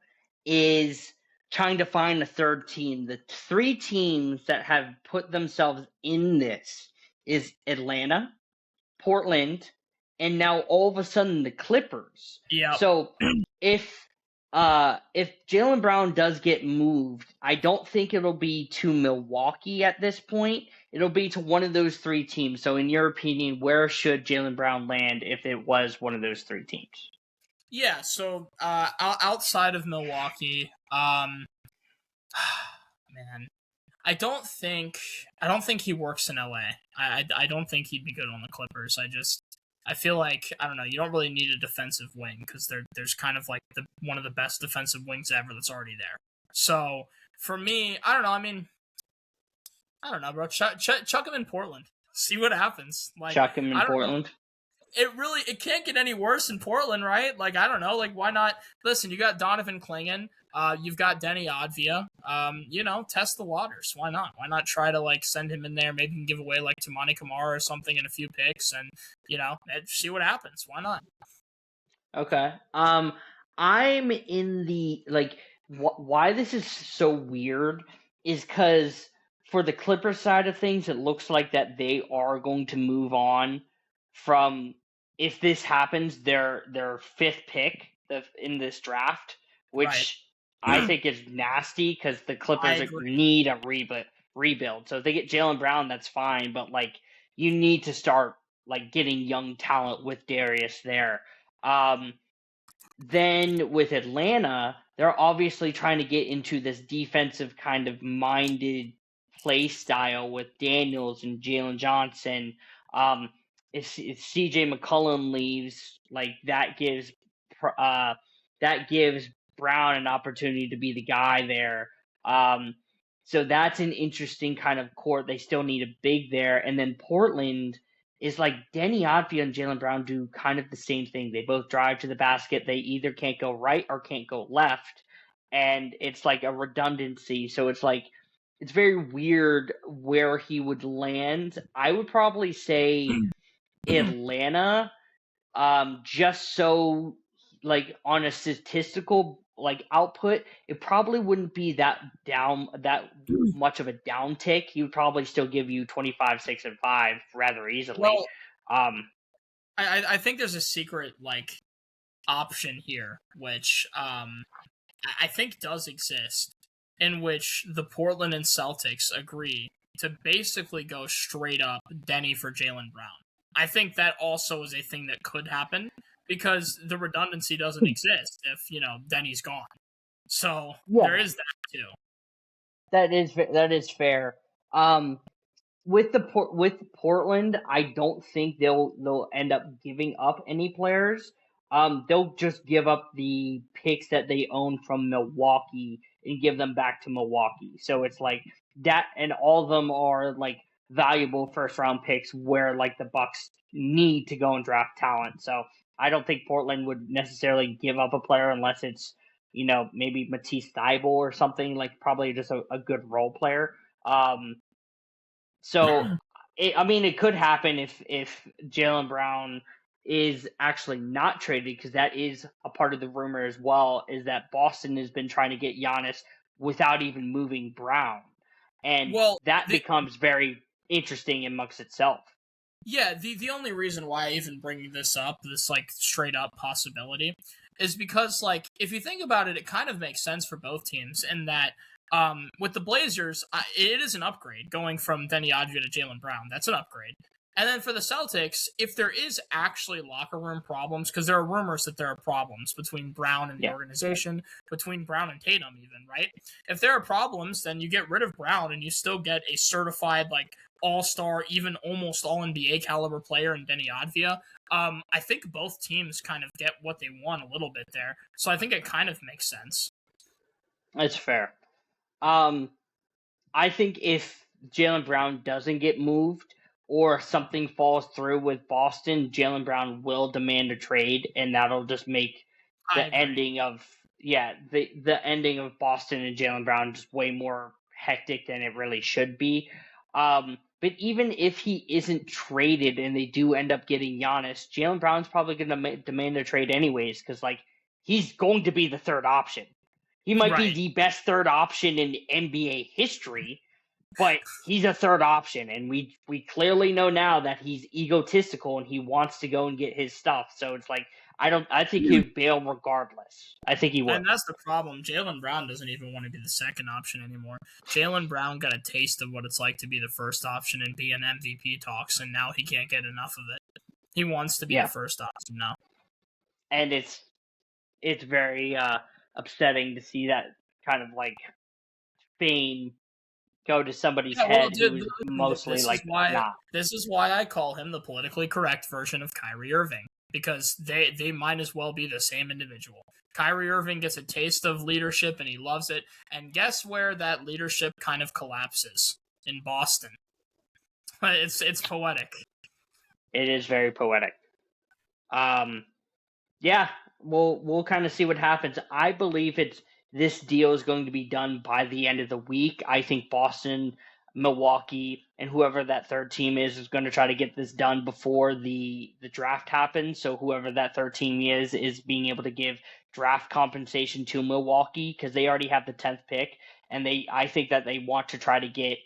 is trying to find a third team. The three teams that have put themselves in this is Atlanta, Portland, and now all of a sudden the Clippers. Yeah. So if Jaylen Brown does get moved, I don't think it'll be to Milwaukee at this point. It'll be to one of those three teams. So in your opinion, where should Jaylen Brown land if it was one of those three teams? Yeah, so outside of Milwaukee, man, I don't think he works in LA. I don't think he'd be good on the Clippers. I feel like, I don't know, you don't really need a defensive wing because there's kind of like one of the best defensive wings ever that's already there. So for me, I don't know. I mean, I don't know, bro. Chuck him in Portland. See what happens. Like, Chuck him in Portland. It can't get any worse in Portland, right? Like, I don't know. Like, why not? Listen, you got Donovan Clingan. You've got Denny Advia. Test the waters. Why not? Why not try to, like, send him in there? Maybe you can give away, like, Tamani Kamara or something and a few picks and, see what happens. Why not? Okay. I'm in the, like, why this is so weird is because for the Clippers side of things, it looks like that they are going to move on from, if this happens, their fifth pick in this draft, which I think is nasty because the Clippers need a rebuild. So if they get Jaylen Brown, that's fine, but, like, you need to start, like, getting young talent with Darius there. Then with Atlanta, they're obviously trying to get into this defensive kind of minded play style with Daniels and Jalen Johnson. If CJ McCollum leaves, like, that gives Brown an opportunity to be the guy there. So that's an interesting kind of court. They still need a big there, and then Portland is like Denny Advia and Jaylen Brown do kind of the same thing. They both drive to the basket. They either can't go right or can't go left. And it's like a redundancy. So it's like, it's very weird where he would land. I would probably say Atlanta, just so, like, on a statistical, like, output, it probably wouldn't be that much of a downtick. He would probably still give you 25, 6, and 5 rather easily. Well, I think there's a secret, like, option here, which I think does exist, in which the Portland and Celtics agree to basically go straight up Denny for Jaylen Brown. I think that also is a thing that could happen because the redundancy doesn't exist if, Denny's gone. So there is that too. That is fair. With Portland, I don't think they'll end up giving up any players. They'll just give up the picks that they own from Milwaukee and give them back to Milwaukee. So it's like that, and all of them are like valuable first round picks where like the Bucks need to go and draft talent. So I don't think Portland would necessarily give up a player unless it's maybe Matisse Thybulle or something, like probably just a good role player. So, it could happen if Jaylen Brown is actually not traded, because that is a part of the rumor as well, is that Boston has been trying to get Giannis without even moving Brown. And that becomes very interesting amongst itself. Yeah, the only reason why I even bring this up, this like straight up possibility, is because like if you think about it, it kind of makes sense for both teams in that with the Blazers, it is an upgrade going from Denny Adria to Jaylen Brown. That's an upgrade. And then for the Celtics, if there is actually locker room problems, because there are rumors that there are problems between Brown and the organization, between Brown and Tatum even, right? If there are problems, then you get rid of Brown and you still get a certified like all-star, even almost all-NBA caliber player in Denny Advia. I think both teams kind of get what they want a little bit there. So I think it kind of makes sense. That's fair. I think if Jaylen Brown doesn't get moved or something falls through with Boston, Jaylen Brown will demand a trade, and that'll just make the ending of the ending of Boston and Jaylen Brown just way more hectic than it really should be. But even if he isn't traded and they do end up getting Giannis, Jaylen Brown's probably going to demand a trade anyways, because like he's going to be the third option. He might be the best third option in NBA history, but he's a third option, and we clearly know now that he's egotistical and he wants to go and get his stuff. So it's like I think he'd bail regardless. I think he would. And that's the problem. Jaylen Brown doesn't even want to be the second option anymore. Jaylen Brown got a taste of what it's like to be the first option and be in MVP talks, and now he can't get enough of it. He wants to be the first option now. And it's very upsetting to see that kind of like fame go to somebody's head who's mostly This is why I call him the politically correct version of Kyrie Irving, because they might as well be the same individual. Kyrie Irving gets a taste of leadership and he loves it, and guess where that leadership kind of collapses? In Boston. It's poetic. It is very poetic. Yeah, we'll kind of see what happens. I believe this deal is going to be done by the end of the week. I think Boston, Milwaukee, and whoever that third team is going to try to get this done before the draft happens. So whoever that third team is being able to give draft compensation to Milwaukee, because they already have the 10th pick, and I think that they want to try to get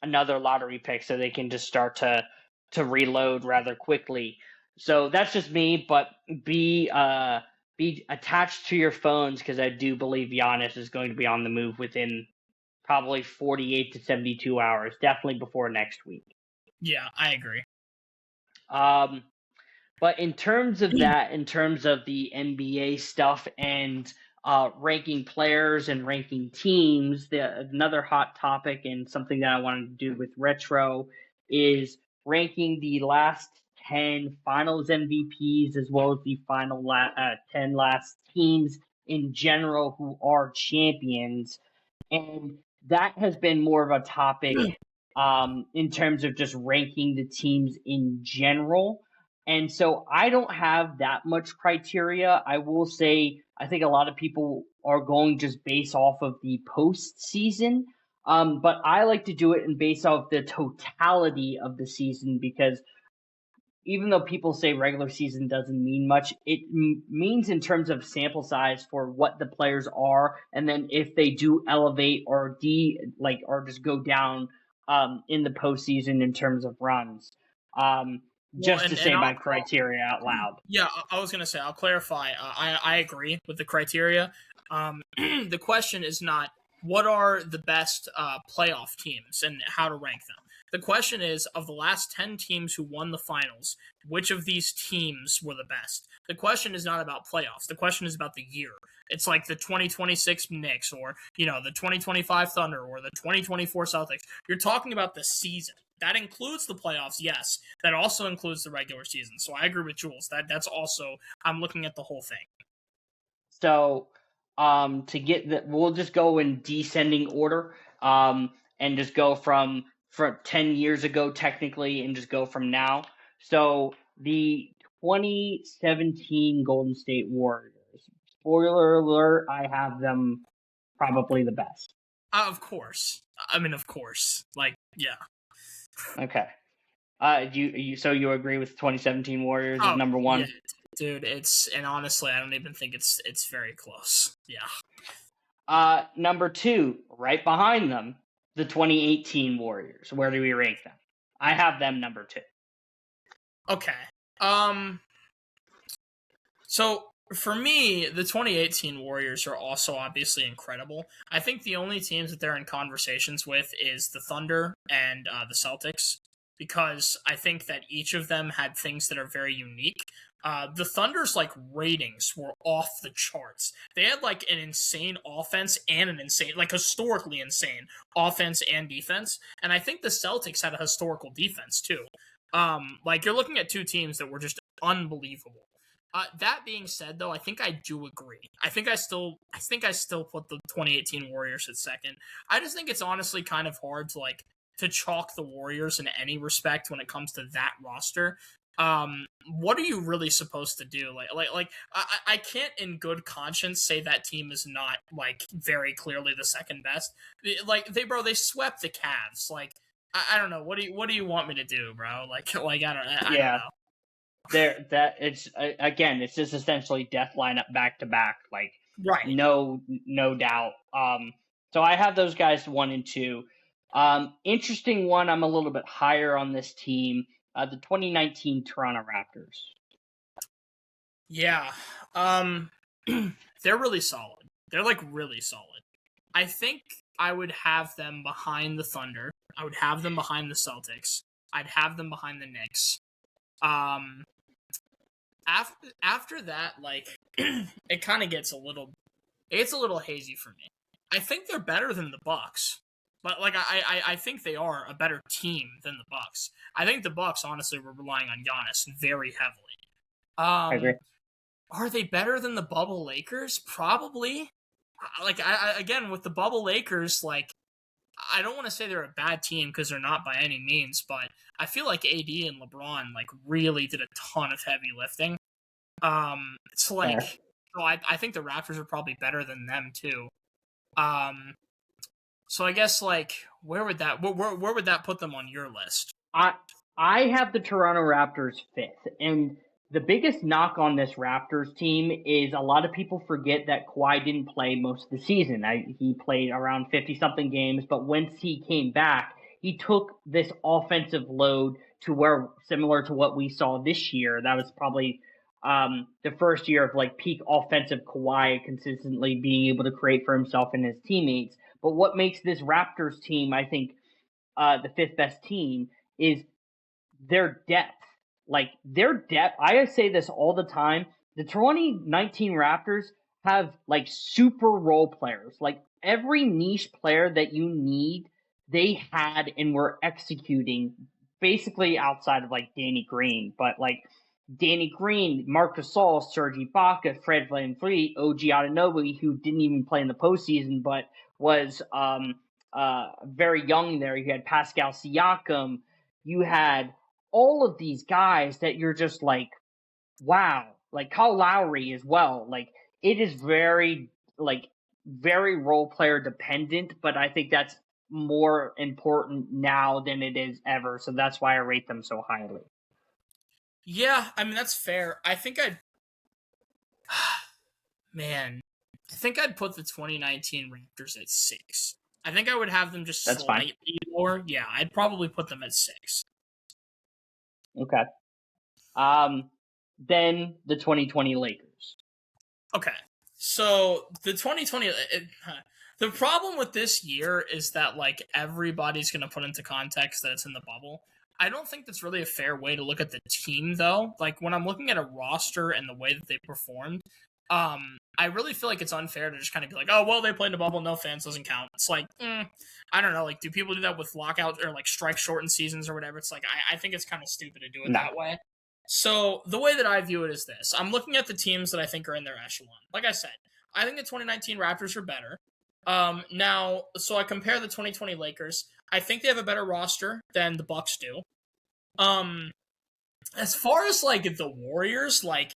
another lottery pick so they can just start to reload rather quickly. So that's just me, but be attached to your phones, because I do believe Giannis is going to be on the move within probably 48 to 72 hours, definitely before next week. Yeah, I agree. But in terms of that, in terms of the NBA stuff and ranking players and ranking teams, another hot topic and something that I wanted to do with Retro is ranking the last 10 finals MVPs as well as the final 10 last teams in general who are champions. And that has been more of a topic in terms of just ranking the teams in general. And so I don't have that much criteria. I will say I think a lot of people are going just based off of the postseason. But I like to do it and based off the totality of the season, because even though people say regular season doesn't mean much, it means in terms of sample size for what the players are, and then if they do elevate or or just go down in the postseason in terms of runs. To say my criteria out loud. Yeah, I was gonna say I'll clarify. I agree with the criteria. The question is not what are the best playoff teams and how to rank them. The question is, of the last 10 teams who won the finals, which of these teams were the best? The question is not about playoffs. The question is about the year. It's like the 2026 Knicks or, the 2025 Thunder or the 2024 Celtics. You're talking about the season. That includes the playoffs, yes. That also includes the regular season. So I agree with Jules. That's also, I'm looking at the whole thing. So we'll just go in descending order, and just go from 10 years ago technically, and just go from now. So the 2017 Golden State Warriors. Spoiler alert, I have them probably the best. Of course. Of course. Yeah. Okay. So you agree with 2017 Warriors as number one? Yeah, dude, and honestly, I don't even think it's very close. Yeah. Number two, right behind them, the 2018 Warriors. Where do we rank them? I have them number two. Okay. So for me, the 2018 Warriors are also obviously incredible. I think the only teams that they're in conversations with is the Thunder and the Celtics, because I think that each of them had things that are very unique. The Thunder's ratings were off the charts. They had an insane offense and an insane, historically insane offense and defense. And I think the Celtics had a historical defense too. You're looking at two teams that were just unbelievable. That being said, though, I think I do agree. I think I still put the 2018 Warriors at second. I just think it's honestly kind of hard to chalk the Warriors in any respect when it comes to that roster. What are you really supposed to do? I can't in good conscience say that team is not very clearly the second best. They swept the Cavs. I don't know. What do you want me to do, bro? I don't know. It's just essentially death lineup back to back. Right. No doubt. So I have those guys 1 and 2. Interesting one. I'm a little bit higher on this team. The 2019 Toronto Raptors. Yeah. They're really solid. They're really solid. I think I would have them behind the Thunder. I would have them behind the Celtics. I'd have them behind the Knicks. After that, it kind of gets a little hazy for me. I think they're better than the Bucks, but I think they are a better team than the Bucks. I think the Bucks honestly were relying on Giannis very heavily. I agree. Are they better than the bubble Lakers? Probably. Again, with the bubble Lakers, I don't want to say they're a bad team because they're not by any means, but I feel like AD and LeBron really did a ton of heavy lifting. So I think the Raptors are probably better than them too. So I guess where would that put them on your list? I have the Toronto Raptors 5th, and the biggest knock on this Raptors team is a lot of people forget that Kawhi didn't play most of the season. He played around 50-something games, but once he came back, he took this offensive load to where, similar to what we saw this year, that was probably the first year of peak offensive Kawhi consistently being able to create for himself and his teammates. But what makes this Raptors team, I think, the 5th best team is their depth. Their depth, I say this all the time, the 2019 Raptors have super role players. Every niche player that you need, they had and were executing, basically outside of Danny Green. But Danny Green, Marc Gasol, Serge Ibaka, Fred VanVleet, OG Anunoby, who didn't even play in the postseason but was very young there. You had Pascal Siakam. You had all of these guys that you're just wow. Kyle Lowry as well. It is very role player dependent, but I think that's more important now than it is ever. So that's why I rate them so highly. Yeah, that's fair. I think I'd put the 2019 Raptors at 6. I think I would have them just slightly lower. Yeah, I'd probably put them at 6. Okay. Then the 2020 Lakers. Okay. So the The problem with this year is that like everybody's going to put into context that it's in the bubble. I don't think that's really a fair way to look at the team though. Like when I'm looking at a roster and the way that they performed, I really feel like it's unfair to just kind of be like, oh well, they played in the bubble, no fans, doesn't count. It's like, I don't know. Like, do people do that with lockout or like strike shortened seasons or whatever? It's like I think it's kind of stupid to do it that way. So the way that I view it is this: I'm looking at the teams that I think are in their echelon. Like I said, I think the 2019 Raptors are better. Now, so I compare the 2020 Lakers. I think they have a better roster than the Bucks do. As far as like the Warriors, like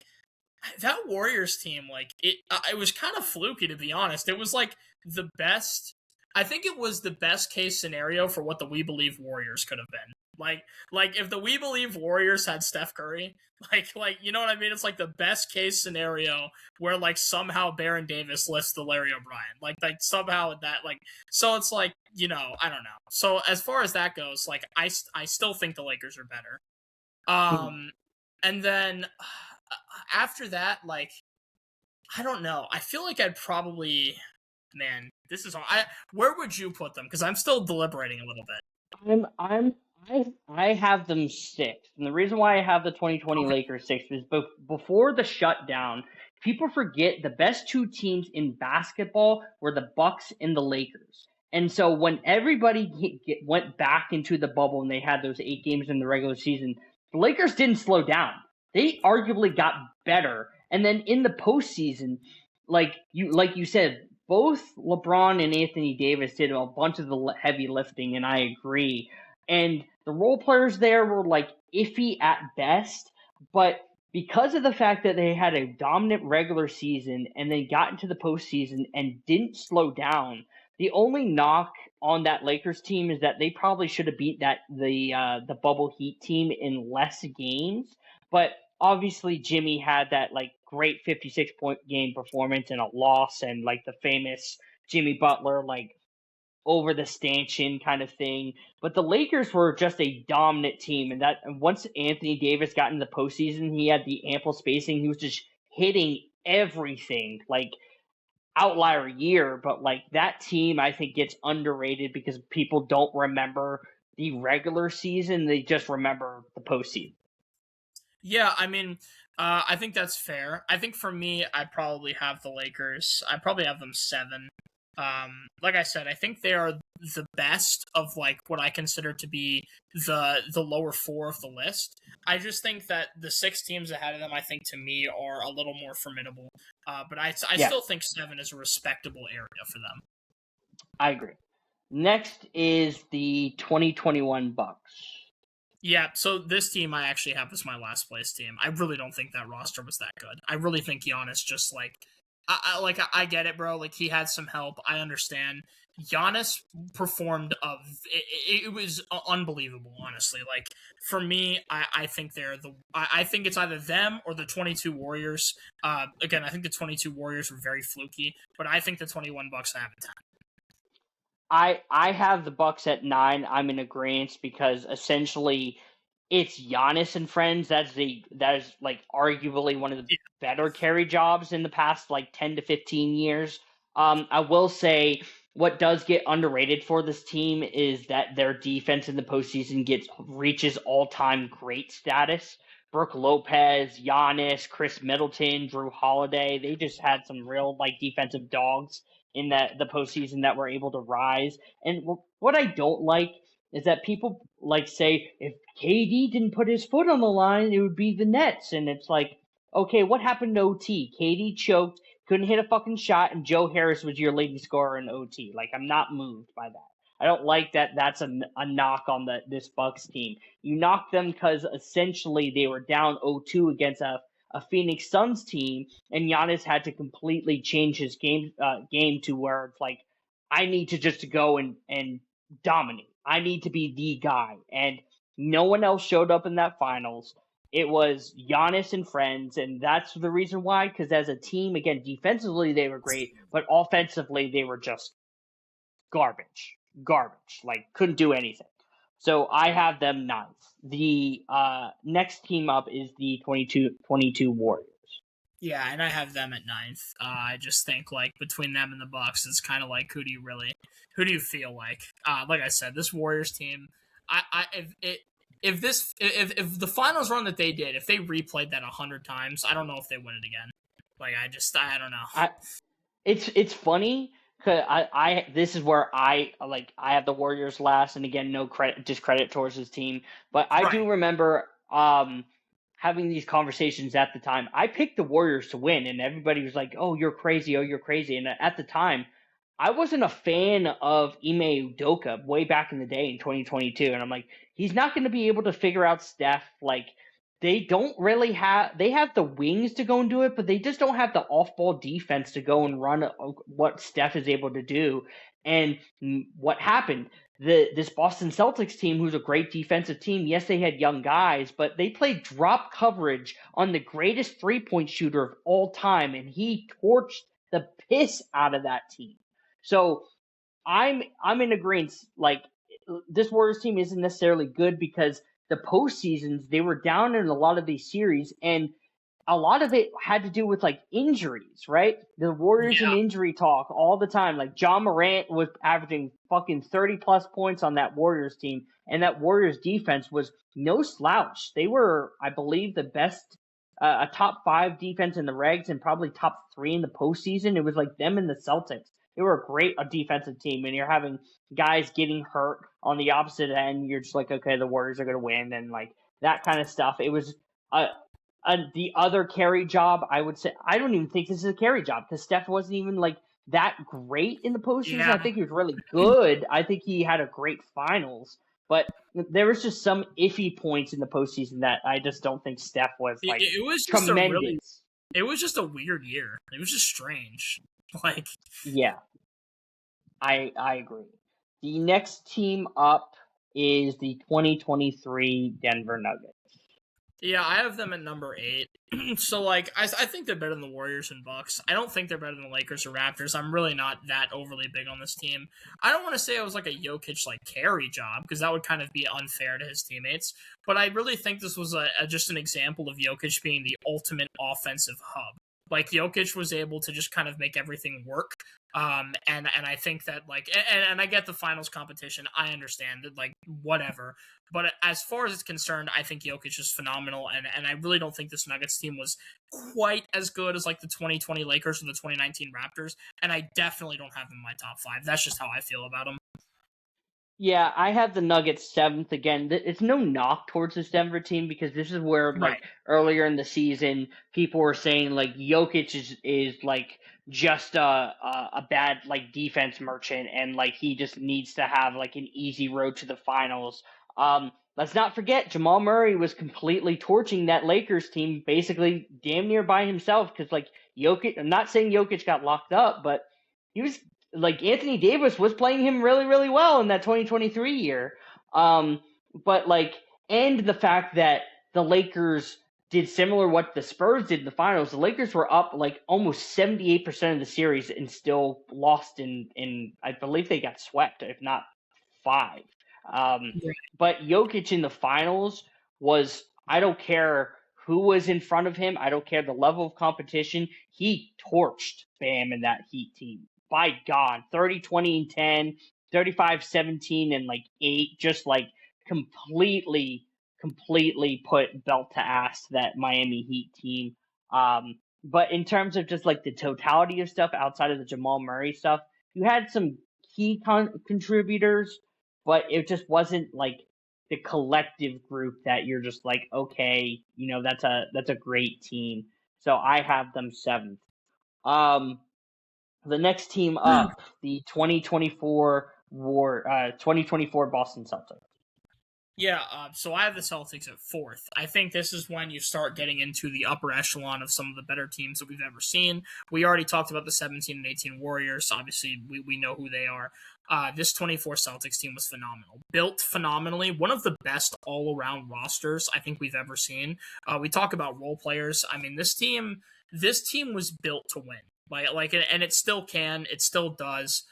that Warriors team, like it was kind of fluky to be honest. It was like the best. I think it was the best case scenario for what the We Believe Warriors could have been. Like if the We Believe Warriors had Steph Curry, like you know what I mean? It's like the best case scenario where like somehow Baron Davis lifts the Larry O'Brien. Like somehow that like so it's like, you know, I don't know. So as far as that goes, like I still think the Lakers are better. And then after that, like I don't know. I feel like I'd probably this is where would you put them? Because I'm still deliberating a little bit. I have them 6th, and the reason why I have the 2020 Lakers 6th is before the shutdown, people forget the best 2 teams in basketball were the Bucks and the Lakers. And so when everybody went back into the bubble and they had those 8 games in the regular season, the Lakers didn't slow down. They arguably got better. And then in the postseason, like you said, both LeBron and Anthony Davis did a bunch of the heavy lifting, and I agree. And the role players there were like iffy at best, but because of the fact that they had a dominant regular season and then got into the postseason and didn't slow down, the only knock on that Lakers team is that they probably should have beat the bubble Heat team in less games. But obviously Jimmy had that like great 56-point game performance and a loss, and like the famous Jimmy Butler like over the stanchion kind of thing. But the Lakers were just a dominant team, and that once Anthony Davis got in the postseason, he had the ample spacing. He was just hitting everything, like outlier year. But like that team, I think gets underrated because people don't remember the regular season; they just remember the postseason. Yeah, I mean, I think that's fair. I think for me, I probably have the Lakers. I probably have them 7. Like I said, I think they are the best of like what I consider to be the lower 4 of the list. I just think that the 6 teams ahead of them, I think to me are a little more formidable. But I still think 7 is a respectable area for them. I agree. Next is the 2021 Bucks. Yeah, so this team I actually have as my last place team. I really don't think that roster was that good. I really think Giannis just like I get it, bro. Like he had some help. I understand. Giannis performed it was unbelievable, honestly. Like for me, I think I think it's either them or the 22 Warriors. Again, I think the 22 Warriors were very fluky, but I think the 21 Bucks have it. I have the Bucks at 9. I'm in agreement because essentially it's Giannis and friends. That is like arguably one of the better carry jobs in the past like 10 to 15 years. I will say what does get underrated for this team is that their defense in the postseason reaches all-time great status. Brooke Lopez, Giannis, Chris Middleton, Drew Holiday, they just had some real like defensive dogs in the postseason that were able to rise. And what I don't like is that people like say if KD didn't put his foot on the line, it would be the Nets. And it's like, okay, what happened to OT? KD choked, couldn't hit a fucking shot, and Joe Harris was your leading scorer in OT. Like, I'm not moved by that. I don't like that. That's a knock on this Bucks team. You knock them because essentially they were down 0-2 against a Phoenix Suns team, and Giannis had to completely change his game to where it's like, I need to just go and dominate. I need to be the guy. And no one else showed up in that finals. It was Giannis and friends, and that's the reason why, because as a team, again, defensively they were great, but offensively they were just garbage. Like, couldn't do anything. So I have them 9th. The next team up is the 22 Warriors. Yeah, and I have them at ninth. I just think like between them and the Bucks, it's kind of like who do you feel like? Like I said, this Warriors team, I if the finals run that they did, if they replayed that 100 times, I don't know if they win it again. Like I don't know. I it's funny because I this is where I have the Warriors last, and again, no credit, discredit towards his team, but I Right. do remember having these conversations at the time. I picked the Warriors to win, and everybody was like, "Oh, you're crazy! Oh, you're crazy!" And at the time, I wasn't a fan of Ime Udoka way back in the day in 2022, and I'm like, he's not going to be able to figure out Steph. Like, they don't really have they have the wings to go and do it, but they just don't have the off-ball defense to go and run what Steph is able to do. And what happened? This Boston Celtics team, who's a great defensive team, yes, they had young guys, but they played drop coverage on the greatest three-point shooter of all time, and he torched the piss out of that team. So I'm in agreement. Like, this Warriors team isn't necessarily good because the postseasons they were down in a lot of these series, and a lot of it had to do with like injuries, right? The Warriors in Yeah. injury talk all the time. Like, John Morant was averaging fucking 30 plus points on that Warriors team, and that Warriors defense was no slouch. They were, I believe, the best, a top five defense in the regs and probably top three in the postseason. It was like them and the Celtics. They were a great defensive team, and you're having guys getting hurt on the opposite end. You're just like, okay, the Warriors are going to win, and like that kind of stuff. It was a the other carry job, I would say, I don't even think this is a carry job because Steph wasn't even like that great in the postseason. I Yeah. think he was really good. I think he had a great finals, but there was just some iffy points in the postseason that I just don't think Steph was like It was just tremendous. it was just a weird year. It was just strange. Like, Yeah, I agree. The next team up is the 2023 Denver Nuggets. yeah, I have them at number 8. So, like, I think they're better than the Warriors and Bucks. I don't think they're better than the Lakers or Raptors. I'm really not that overly big on this team. I don't want to say it was like a Jokic like carry job because that would kind of be unfair to his teammates. But I really think this was just an example of Jokic being the ultimate offensive hub. Like, Jokic was able to just kind of make everything work. And I think that like and I get the finals competition. I understand that, like, whatever. But as far as it's concerned, I think Jokic is phenomenal, and I really don't think this Nuggets team was quite as good as like the 2020 Lakers or the 2019 Raptors, and I definitely don't have them in my top 5. That's just how I feel about them. Yeah, I have the Nuggets seventh again. It's no knock towards this Denver team because this is where like Right. earlier in the season people were saying like Jokic is like just a bad like defense merchant and like he just needs to have like an easy road to the finals. Let's not forget Jamal Murray was completely torching that Lakers team basically damn near by himself because like Jokic. I'm not saying Jokic got locked up, but he was like Anthony Davis was playing him really, really well in that 2023 year. But like, and the fact that the Lakers did similar what the Spurs did in the finals. The Lakers were up like almost 78% of the series and still lost in I believe they got swept, if not 5. Um, but Jokic in the finals was, I don't care who was in front of him. I don't care the level of competition. He torched Bam and that Heat team. By God, 30, 20, and 10, 35, 17, and like 8, just like completely, completely put belt to ass that Miami Heat team. But in terms of just like the totality of stuff outside of the Jamal Murray stuff, you had some key contributors, but it just wasn't like the collective group that you're just like, okay, that's a great team. So I have them seventh. Um, the next team up, the 2024 Boston Celtics. Yeah, so I have the Celtics at 4th. I think this is when you start getting into the upper echelon of some of the better teams that we've ever seen. We already talked about the 17 and 18 Warriors. Obviously, we know who they are. This 24 Celtics team was phenomenal. Built phenomenally. One of the best all-around rosters I think we've ever seen. We talk about role players. I mean, this team was built to win. And it still can. It still does.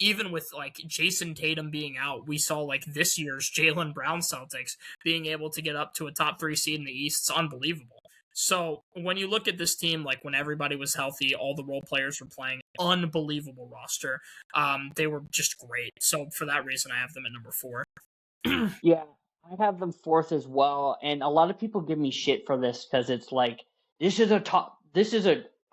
Even with like Jason Tatum being out, we saw like this year's Jaylen Brown Celtics being able to get up to a top 3 seed in the East. It's unbelievable. So when you look at this team, like when everybody was healthy, all the role players were playing, unbelievable roster. They were just great. So for that reason, I have them at number 4. Yeah, I have them fourth as well, and a lot of people give me shit for this because it's like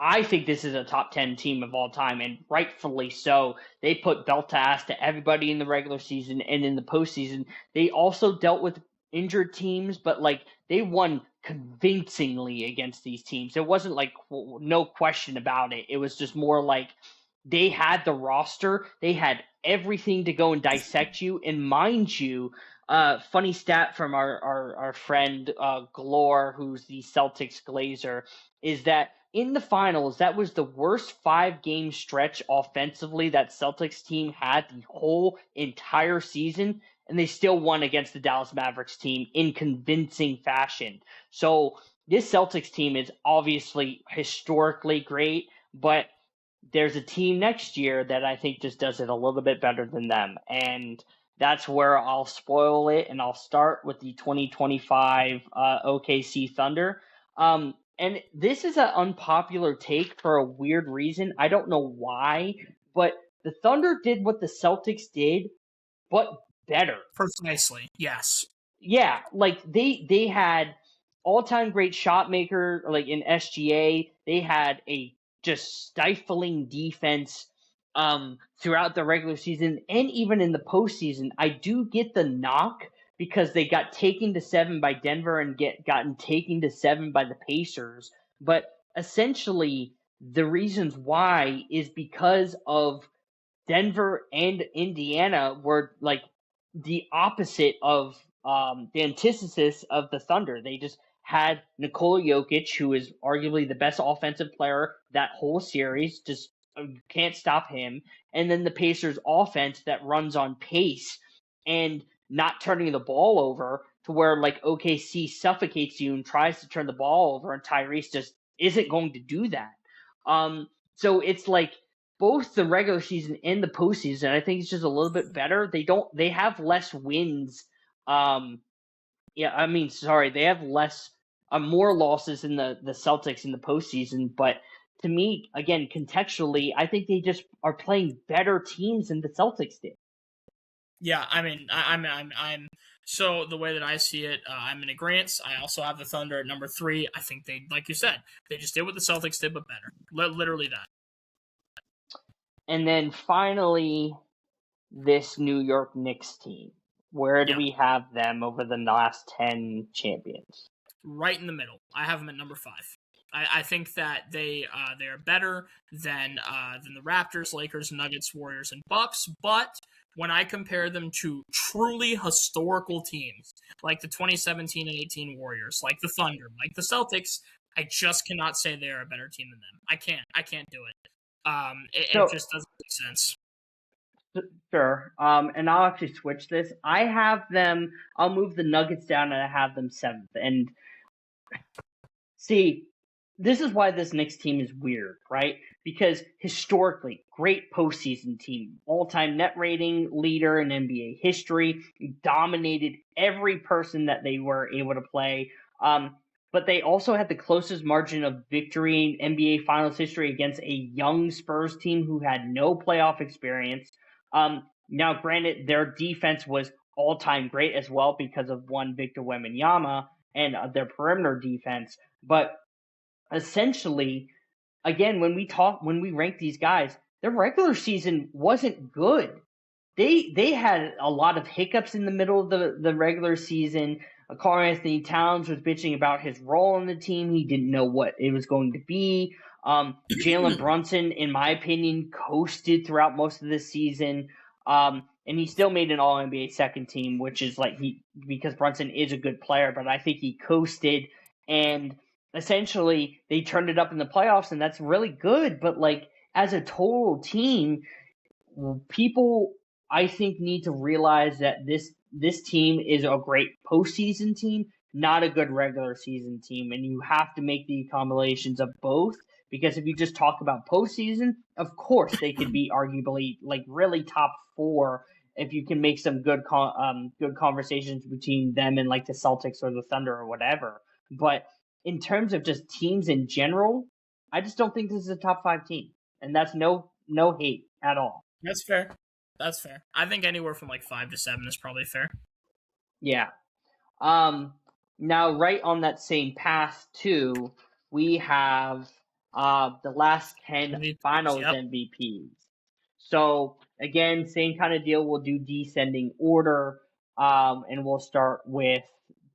I think this is a top 10 team of all time, and rightfully so. They put belt to ass to everybody in the regular season and in the postseason. They also dealt with injured teams, but like they won convincingly against these teams. It wasn't like no question about it. It was just more like they had the roster, they had everything to go and dissect you. And mind you, funny stat from our friend Glore, who's the Celtics Glazer, is that in the finals, that was the worst 5-game stretch offensively that Celtics team had the whole entire season, and they still won against the Dallas Mavericks team in convincing fashion. So this Celtics team is obviously historically great, but there's a team next year that I think just does it a little bit better than them. And that's where I'll spoil it, and I'll start with the 2025 OKC Thunder. And this is an unpopular take for a weird reason. I don't know why, but the Thunder did what the Celtics did, but better. Precisely, yes. Yeah, like they had all-time great shot maker like in SGA. They had a just stifling defense throughout the regular season and even in the postseason. I do get the knock because they got taken to 7 by Denver and gotten taken to 7 by the Pacers, but essentially the reasons why is because of Denver and Indiana were like the opposite of the antithesis of the Thunder. They just had Nikola Jokic, who is arguably the best offensive player that whole series. Just you can't stop him. And then the Pacers' offense that runs on pace and not turning the ball over to where like OKC suffocates you and tries to turn the ball over, and Tyrese just isn't going to do that. So it's like both the regular season and the postseason, I think it's just a little bit better. They have less wins. They have less, more losses in the Celtics in the postseason. But to me, again, contextually, I think they just are playing better teams than the Celtics did. Yeah, I mean, I'm so the way that I see it, I'm in agreement. I also have the Thunder at number 3. I think they, like you said, they just did what the Celtics did, but better. Literally that. And then finally, this New York Knicks team. Where do we have them over the last 10 champions? Right in the middle. I have them at number 5. I think that they are better than the Raptors, Lakers, Nuggets, Warriors, and Bucks. But when I compare them to truly historical teams like the 2017 and 18 Warriors, like the Thunder, like the Celtics, I just cannot say they are a better team than them. I can't do it. It just doesn't make sense. Sure. And I'll actually switch this. I have them. I'll move the Nuggets down, and I have them 7th. And see, this is why this Knicks team is weird, right? Because historically, great postseason team, all-time net rating leader in NBA history, dominated every person that they were able to play. But they also had the closest margin of victory in NBA Finals history against a young Spurs team who had no playoff experience. Now, granted, their defense was all-time great as well because of one Victor Wembanyama and their perimeter defense. But essentially, again, when we rank these guys, their regular season wasn't good. They had a lot of hiccups in the middle of the regular season. Karl-Anthony Towns was bitching about his role on the team. He didn't know what it was going to be. Jalen Brunson, in my opinion, coasted throughout most of the season. And he still made an All-NBA second team, which is because Brunson is a good player, but I think he coasted, and essentially they turned it up in the playoffs, and that's really good. But as a total team, people I think need to realize that this team is a great postseason team, not a good regular season team, and you have to make the accommodations of both. Because if you just talk about postseason, of course they could be arguably really top 4 if you can make some good conversations between them and the Celtics or the Thunder or whatever. But in terms of just teams in general, I just don't think this is a top 5 team, and that's no hate at all. That's fair. That's fair. I think anywhere from like 5 to 7 is probably fair. Yeah. Now, right on that same path too, we have the last 10 MVPs, finals yep. MVPs. So again, same kind of deal. We'll do descending order, and we'll start with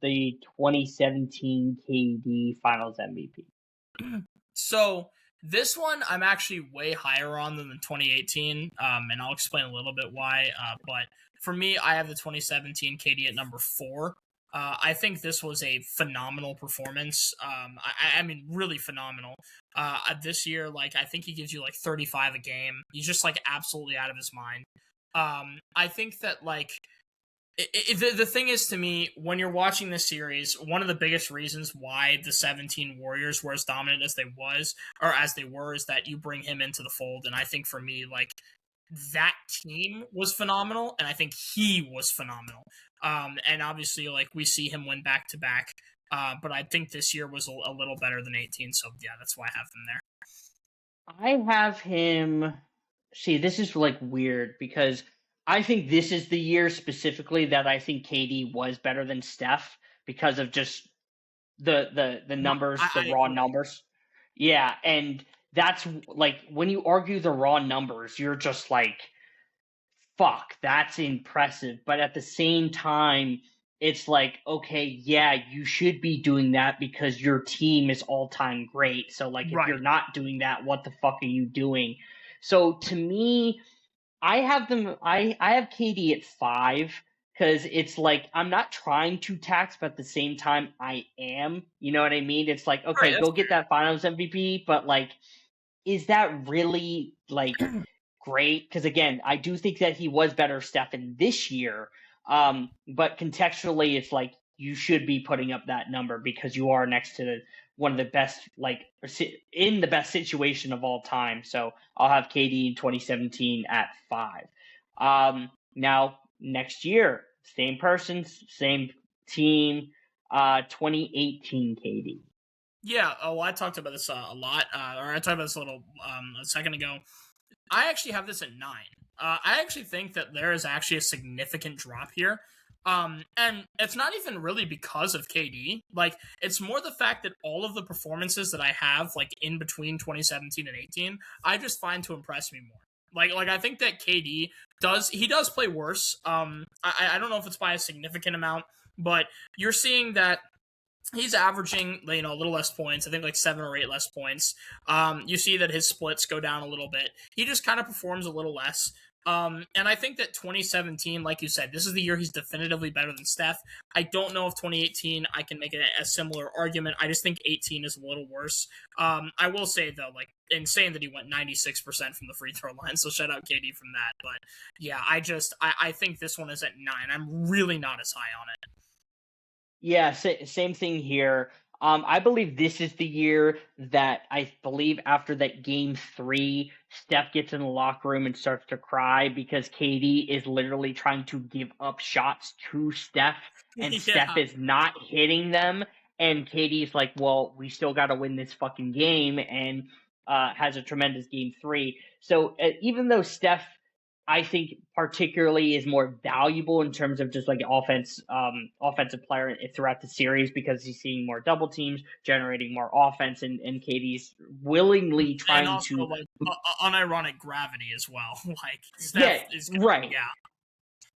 the 2017 KD Finals MVP. So this one I'm actually way higher on than the 2018, and I'll explain a little bit why. But for me, I have the 2017 KD at number 4. I think this was a phenomenal performance. I mean, really phenomenal. This year, like, I think he gives you like 35 a game. He's just like absolutely out of his mind. I think that like the thing is, to me, when you're watching this series, one of the biggest reasons why the 17 Warriors were as dominant as they were is that you bring him into the fold. And I think for me, like, that team was phenomenal, and I think he was phenomenal. And obviously, like, we see him win back to back. But I think this year was a little better than 18. So yeah, that's why I have him there. I have him. See, this is like weird because I think this is the year specifically that I think KD was better than Steph because of just the numbers, the raw numbers. Yeah, and that's like when you argue the raw numbers, you're just like, fuck, that's impressive. But at the same time, it's like, okay, yeah, you should be doing that because your team is all time great. So, like, if you're not doing that, what the fuck are you doing? So, to me, I have KD at 5 because it's like I'm not trying to tax, but at the same time, I am. You know what I mean? It's like, okay, go get that Finals MVP, but like, is that really like great? Because again, I do think that he was better Stephen this year. But contextually, it's like you should be putting up that number because you are next to one of the best, like in the best situation of all time. So I'll have KD in 2017 at 5. Now next year, same person, same team. 2018 KD. Yeah, well, I talked about this a lot, or I talked about this a little a second ago. I actually have this at 9. I actually think that there is actually a significant drop here. And it's not even really because of KD. Like, it's more the fact that all of the performances that I have, like, in between 2017 and 18, I just find to impress me more. Like I think that KD does play worse. I don't know if it's by a significant amount, but you're seeing that he's averaging, a little less points. I think like 7 or 8 less points. You see that his splits go down a little bit. He just kind of performs a little less. And I think that 2017, like you said, this is the year he's definitively better than Steph. I don't know if 2018 I can make a similar argument. I just think 18 is a little worse. I will say, though, like, insane that he went 96% from the free throw line, so shout out KD from that. But yeah, I think this one is at 9. I'm really not as high on it. Yeah, same thing here. I believe this is the year that I believe after that game 3, Steph gets in the locker room and starts to cry because KD is literally trying to give up shots to Steph, and Yeah. Steph is not hitting them. And KD's like, well, we still got to win this fucking game, and has a tremendous game 3. So even though Steph, I think particularly is more valuable in terms of just like offensive player throughout the series because he's seeing more double teams, generating more offense, and KD's willingly trying and also, to like, unironic gravity as well. Like, Steph is right. Yeah.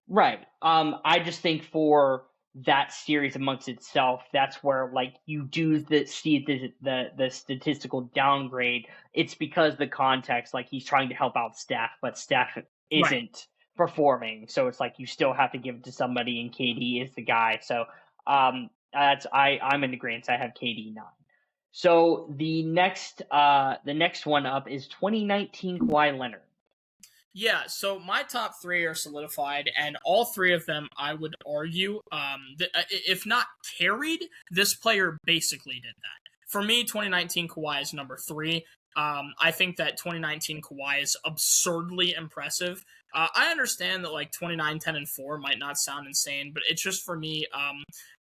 Right. I just think for that series amongst itself, that's where like you do see the statistical downgrade. It's because the context, like he's trying to help out Steph, but Steph isn't performing. So it's like you still have to give it to somebody, and KD is the guy. So I'm in agreement. I have KD 9. So the next one up is 2019 Kawhi Leonard. Yeah, so my top 3 are solidified, and all 3 of them, I would argue, if not carried, this player basically did that. For me, 2019 Kawhi is number 3. I think that 2019 Kawhi is absurdly impressive. I understand that like 29, 10, and 4 might not sound insane, but it's just for me,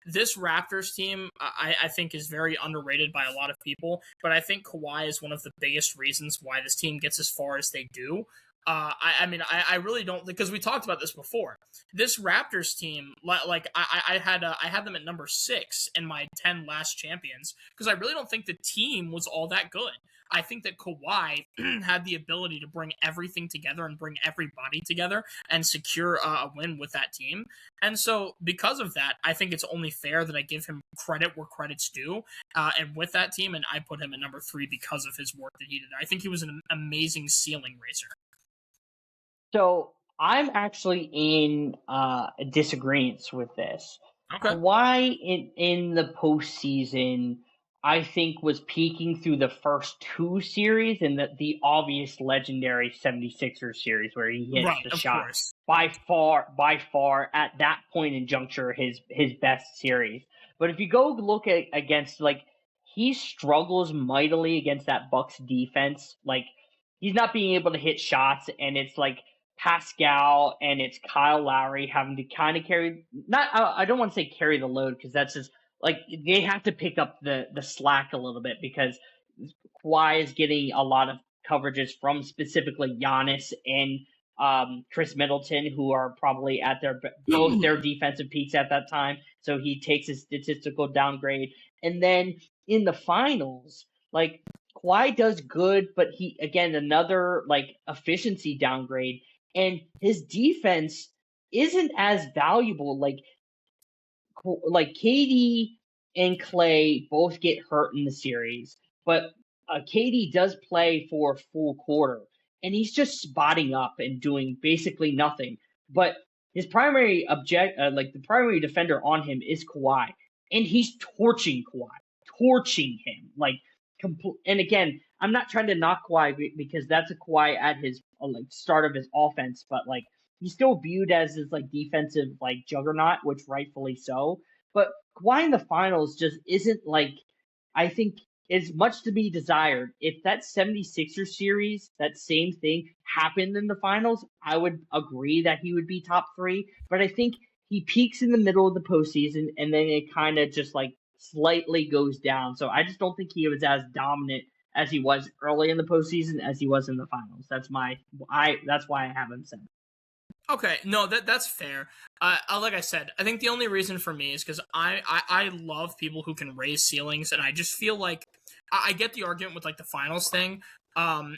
this Raptors team, I think is very underrated by a lot of people, but I think Kawhi is one of the biggest reasons why this team gets as far as they do. I mean, I really don't, because we talked about this before. This Raptors team, like I had them at number 6 in my 10 last champions because I really don't think the team was all that good. I think that Kawhi had the ability to bring everything together and bring everybody together and secure a win with that team. And so, because of that, I think it's only fair that I give him credit where credit's due. And with that team, and I put him at number 3 because of his work that he did. I think he was an amazing ceiling raiser. So I'm actually in disagreement with this. Okay. Kawhi in the postseason, I think, was peaking through the first 2 series and the obvious legendary 76ers series where he hits the shot. Course. By far, at that point in juncture, his best series. But if you go look at against, like, he struggles mightily against that Bucks defense. Like, he's not being able to hit shots, and it's like Pascal and it's Kyle Lowry having to kind of carry, I don't want to say carry the load, because that's just like they have to pick up the slack a little bit, because Kawhi is getting a lot of coverages from specifically Giannis and Chris Middleton, who are probably at both their defensive peaks at that time. So he takes a statistical downgrade. And then in the finals, like, Kawhi does good, but he, again, another like efficiency downgrade, and his defense isn't as valuable. Like KD and Clay both get hurt in the series, but KD does play for a full quarter, and he's just spotting up and doing basically nothing. But his primary the primary defender on him is Kawhi, and he's torching him. Like, and again, I'm not trying to knock Kawhi because that's a Kawhi at his start of his offense, but like he's still viewed as this like defensive like juggernaut, which rightfully so. But Kawhi in the finals just isn't like, I think, is much to be desired. If that 76ers series, that same thing happened in the finals, I would agree that he would be top 3. But I think he peaks in the middle of the postseason, and then it kind of just like slightly goes down. So I just don't think he was as dominant as he was early in the postseason as he was in the finals. That's why I have him set. Okay, no, that's fair. Like I said, I think the only reason for me is because I love people who can raise ceilings, and I just feel like I get the argument with like the finals thing. And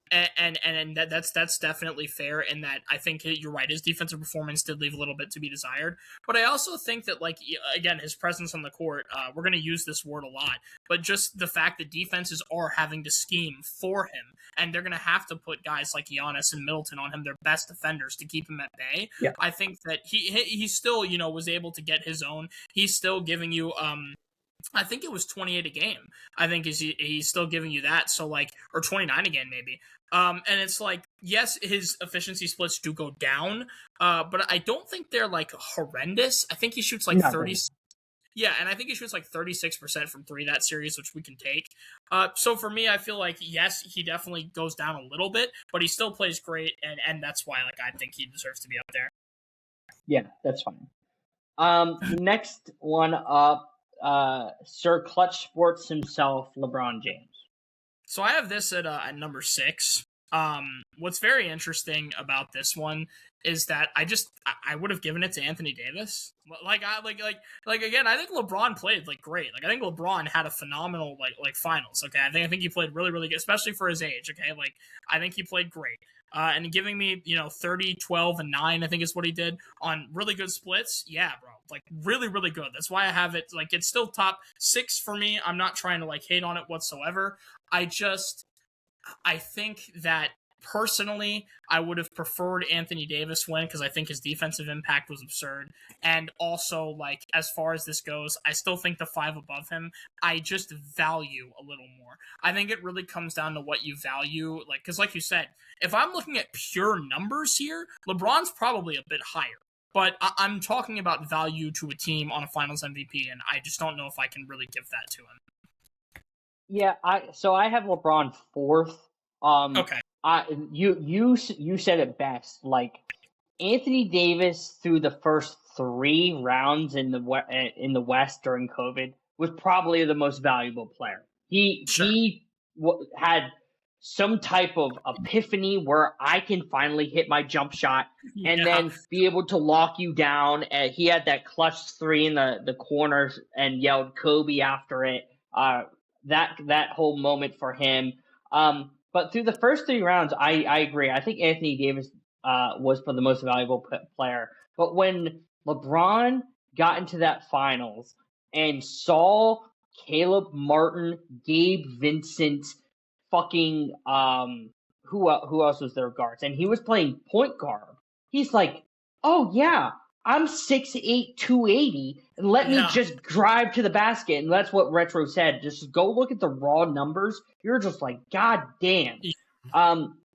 that's definitely fair in that I think you're right. His defensive performance did leave a little bit to be desired, but I also think that, like, again, his presence on the court, we're going to use this word a lot, but just the fact that defenses are having to scheme for him, and they're going to have to put guys like Giannis and Middleton on him, their best defenders, to keep him at bay. Yeah. I think that he still, was able to get his own. He's still giving you, I think it was 28 a game. I think he's still giving you that. So like, or 29 again, maybe. And it's like, yes, his efficiency splits do go down, but I don't think they're like horrendous. I think he shoots like 30. Yeah, and I think he shoots like 36% from 3 that series, which we can take. So for me, I feel like, yes, he definitely goes down a little bit, but he still plays great, and that's why, like, I think he deserves to be up there. Yeah, that's fine. Next one up, Sir Clutch Sports himself, LeBron James. So I have this at number 6. What's very interesting about this one is that I would have given it to Anthony Davis. Like again, I think LeBron played like great. Like, I think LeBron had a phenomenal like finals. Okay, I think he played really, really good, especially for his age. Okay, like, I think he played great. And giving me 30, 12, and 9, I think is what he did on really good splits. Yeah, bro, like really, really good. That's why I have it. Like, it's still top 6 for me. I'm not trying to like hate on it whatsoever. I think that personally, I would have preferred Anthony Davis win because I think his defensive impact was absurd. And also, like, as far as this goes, I still think the 5 above him, I just value a little more. I think it really comes down to what you value. Like, because like you said, if I'm looking at pure numbers here, LeBron's probably a bit higher. But I'm talking about value to a team on a finals MVP, and I just don't know if I can really give that to him. Yeah, I have LeBron 4th. Okay. You said it best. Like Anthony Davis through the first 3 rounds in the West during COVID was probably the most valuable player. Sure. He had some type of epiphany where I can finally hit my jump shot and Yeah. then be able to lock you down. He had that clutch 3 in the corners and yelled Kobe after it. That whole moment for him. But through the first 3 rounds, I agree. I think Anthony Davis was for the most valuable player. But when LeBron got into that finals and saw Caleb Martin, Gabe Vincent, fucking who else was their guards, and he was playing point guard. He's like, oh yeah, I'm 6'8", 280, and let me Yeah. just drive to the basket. And that's what Retro said. Just go look at the raw numbers. You're just like, god damn.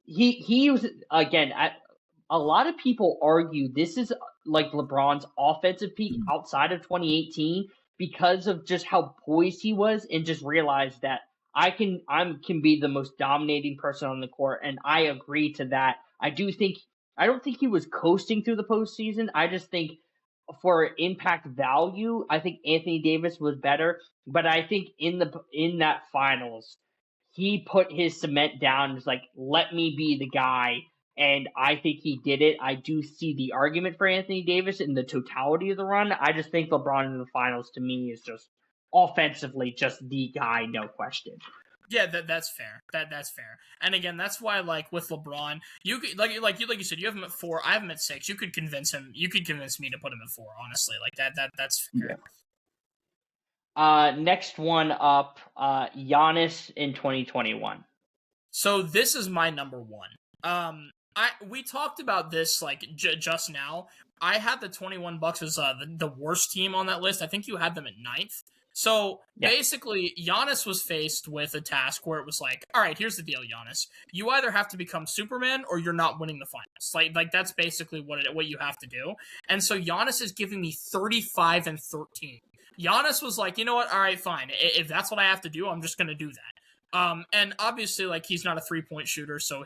He was again. A lot of people argue this is like LeBron's offensive peak outside of 2018 because of just how poised he was, and just realized that I can be the most dominating person on the court, and I agree to that. I don't think he was coasting through the postseason. I just think for impact value, I think Anthony Davis was better. But I think in that finals, he put his cement down and was like, let me be the guy. And I think he did it. I do see the argument for Anthony Davis in the totality of the run. I just think LeBron in the finals to me is just offensively just the guy, no question. Yeah, that's fair. That's fair. And again, that's why like with LeBron, you could, like you said, you have him at 4. I have him at 6. You could convince him. You could convince me to put him at 4. Honestly, like that's fair. Yeah. Next one up, Giannis in 2021. So this is my number 1. We talked about this like just now. I had the 21 Bucks as the worst team on that list. I think you had them at 9th. So basically, Giannis was faced with a task where it was like, all right, here's the deal, Giannis. You either have to become Superman or you're not winning the finals. Like that's basically what you have to do. And so Giannis is giving me 35 and 13. Giannis was like, you know what? All right, fine. If that's what I have to do, I'm just going to do that. And obviously, like, he's not a 3-point shooter, so